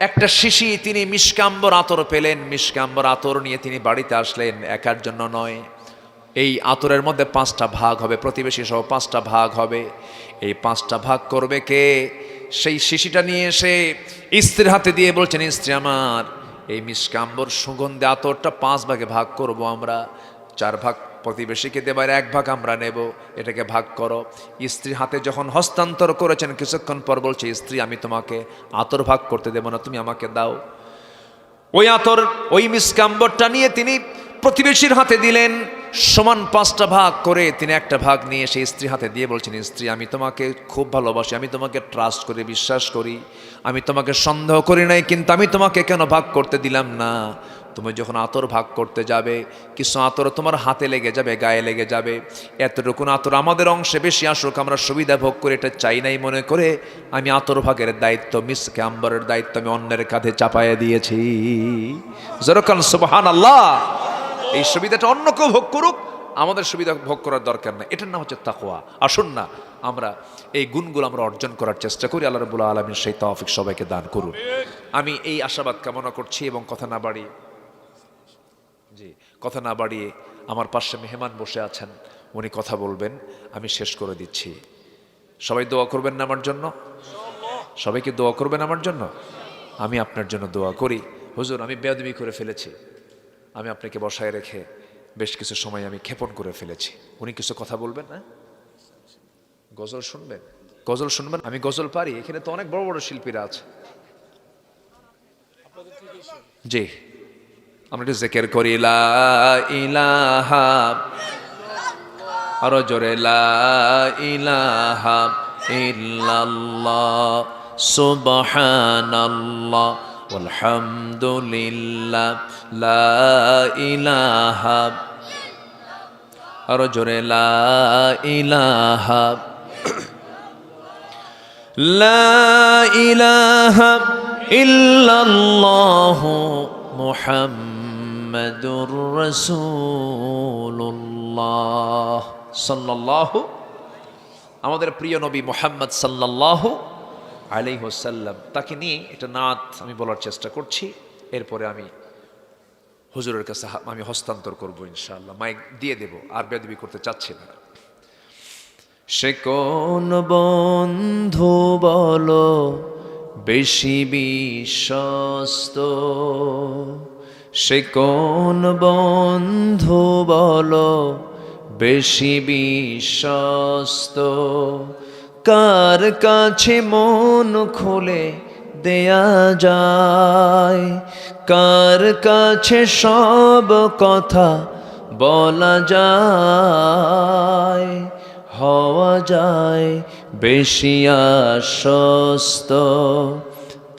একটা শিশি, তিনি মিশকাম্বর আতর পেলেন। মিশকাম্বর আতর নিয়ে তিনি বাড়িতে আসলেন, একার জন্য নয়। এই আতরের মধ্যে 5টা ভাগ হবে, প্রতিবেশী সহ 5টা ভাগ হবে। এই 5টা ভাগ করবে কে? সেই শিশিটা নিয়ে এসে স্ত্রীর হাতে দিয়ে বলছেন, স্ত্রী আমার, এই মিশকাম্বর সুগন্ধি আতরটা 5 ভাগে ভাগ করব আমরা। 4 ভাগ প্রতিবেশীকে দেবার, 1 ভাগ আমরা নেব, এটাকে ভাগ করো। স্ত্রী হাতে যখন হস্তান্তর করেছেন, কিছুক্ষণ পর বলছে, স্ত্রী আমি তোমাকে আতর ভাগ করতে দেব না, তুমি আমাকে দাও। ওই আতর, ওই মিশকাম্বরটা নিয়ে তিনি প্রতিবেশীর হাতে দিলেন, সমান 5টা ভাগ করে তিনি একটা ভাগ নিয়ে সেই স্ত্রীর হাতে দিয়ে বলছেন, স্ত্রী আমি তোমাকে খুব ভালোবাসি, আমি তোমাকে ট্রাস্ট করি, বিশ্বাস করি, আমি তোমাকে সন্দেহ করি নাই, কিন্তু আমি তোমাকে কেন ভাগ করতে দিলাম না? তুমি যখন আতর ভাগ করতে যাবে, কিছু আতর তোমার হাতে লেগে যাবে, গায়ে লেগে যাবে, এতটুকুন আতর আমাদের অংশে বেশি আসুক, আমরা সুবিধা ভোগ করে এটা চাই নাই মনে করে আমি আতর ভাগের দায়িত্ব, মিশকাম্বরের দায়িত্ব আমি অন্যের কাঁধে চাপাইয়া দিয়েছি। যেরকম সুবহানাল্লাহ। এই সুবিধাটা অন্য কেউ ভোগ করুক, আমাদের সুবিধা ভোগ করার দরকার নেই। এটার নাম হচ্ছে তাকওয়া। আসুন না আমরা এই গুণগুলো আমরা অর্জন করার চেষ্টা করি। আল্লাহ রাব্বুল আলামিন সেই তৌফিক সবাইকে দান করুন। আমি এই আশাবাদ কামনা করছি এবং কথা না বাড়িয়ে আমার পাশে মেহমান বসে আছেন, উনি কথা বলবেন, আমি শেষ করে দিচ্ছি। সবাই দোয়া করবেন না আমার জন্য? সবাইকে দোয়া করবেন আমার জন্য? আমি আপনার জন্য দোয়া করি। হুজুর, আমি বেয়াদবি করে ফেলেছি, আমি আপনাকে বসায় রেখে বেশ কিছু সময় আমি ক্ষেপণ করে ফেলেছি। উনি কিছু কথা বলবেন না? গজল শুনবেন? গজল শুনবেন? আমি গজল পারি, এখানে তো অনেক বড় বড় শিল্পীরা আছে। জি, আমরা একটু জিকির করি, লা ইলাহা, আরো জোরে, লা ইলাহা ইল্লাল্লাহ সুবহানাল্লাহ আলহামদুলিল্লাহ লা ইলাহা, আরো জোরে, লা ইলাহা, লা ইলাহা ইল্লাল্লাহ মুহাম্মাদুর রাসূলুল্লাহ সাল্লাল্লাহু, আমাদের প্রিয় নবী মুহাম্মদ সাল্লাল্লাহু আলাইহি ওয়াসাল্লাম, তাকে নিয়ে এটা নাত আমি বলার চেষ্টা করছি। এরপরে আমি হুজুরের কাছে আমি হস্তান্তর করব ইনশাআল্লাহ, মাইক দিয়ে দেব, আর বেয়াদবি করতে চাচ্ছি না। সে কোন বন্ধু বলো বেশি বিশ্বস্ত, সে কোন বন্ধু বলো বেশি বিশ্বস্ত, কার কাছে মন খুলে দেয়া যায়, কার কাছে সব কথা বলা যায়, হওয়া যায় বেশি আশ্বস্ত,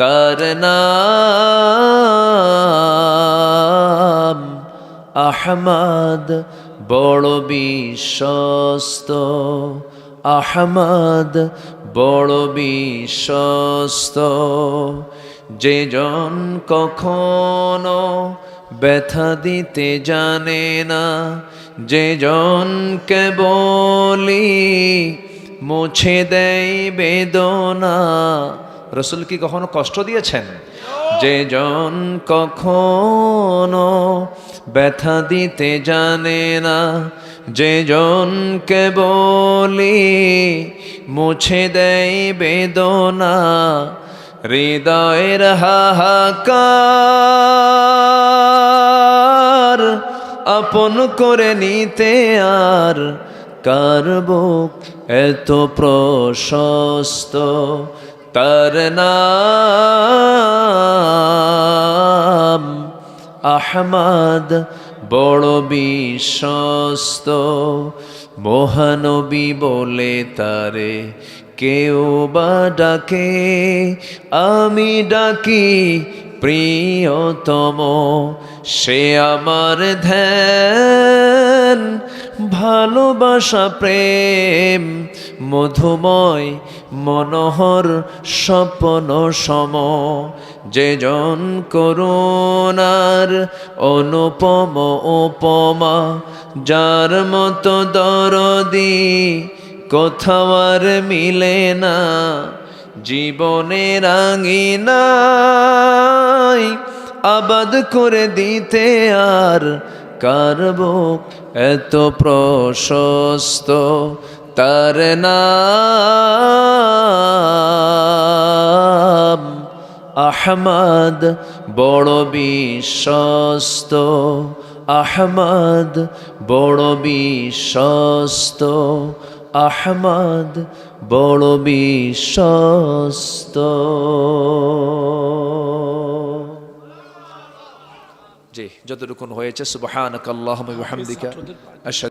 তার নাম আহমদ বড় বিশ্বস্ত, আহমদ বড় বিশ্বস্ত, যে জন কখনো ব্যথা দিতে জানে না, যে জন কেবলি মুছে দেয় বেদনা। রসুল কি কখনো কষ্ট দিয়েছেন? যে জন কখনো ব্যথা দিতে জানে না, যে জন কেবলি মুছে দেয় বেদনা, হৃদয়ের হাহাকার আপন করে নিতে আর কার বুক এত প্রশস্ত, তার নাম আহমদ বড় বিশ্বস্ত। মহানবী বলে তারে কেউ বা ডাকে, আমি ডাকি প্রিয়তম, সে আমার ধ্যান ভালোবাসা প্রেম মধুময় মনোহর স্বপ্ন সম, যে জন করুণার অনুপম উপমা, যার মতো দরদি কোথাও আর মিলে না, জীবনের আঙিনায় আবাদ করে দিতে আর কার বুক এত প্রশস্ত, তার নাম আহমদ বড় বিশ্বস্ত, আহমদ বড় বিশ্বস্ত, আহমদ বড় বিশ্বস্ত। জি, যতটুকুন হয়েছে সুবহানাকাল্লাহুম্মা ওয়া বিহামদিকা আশহাদু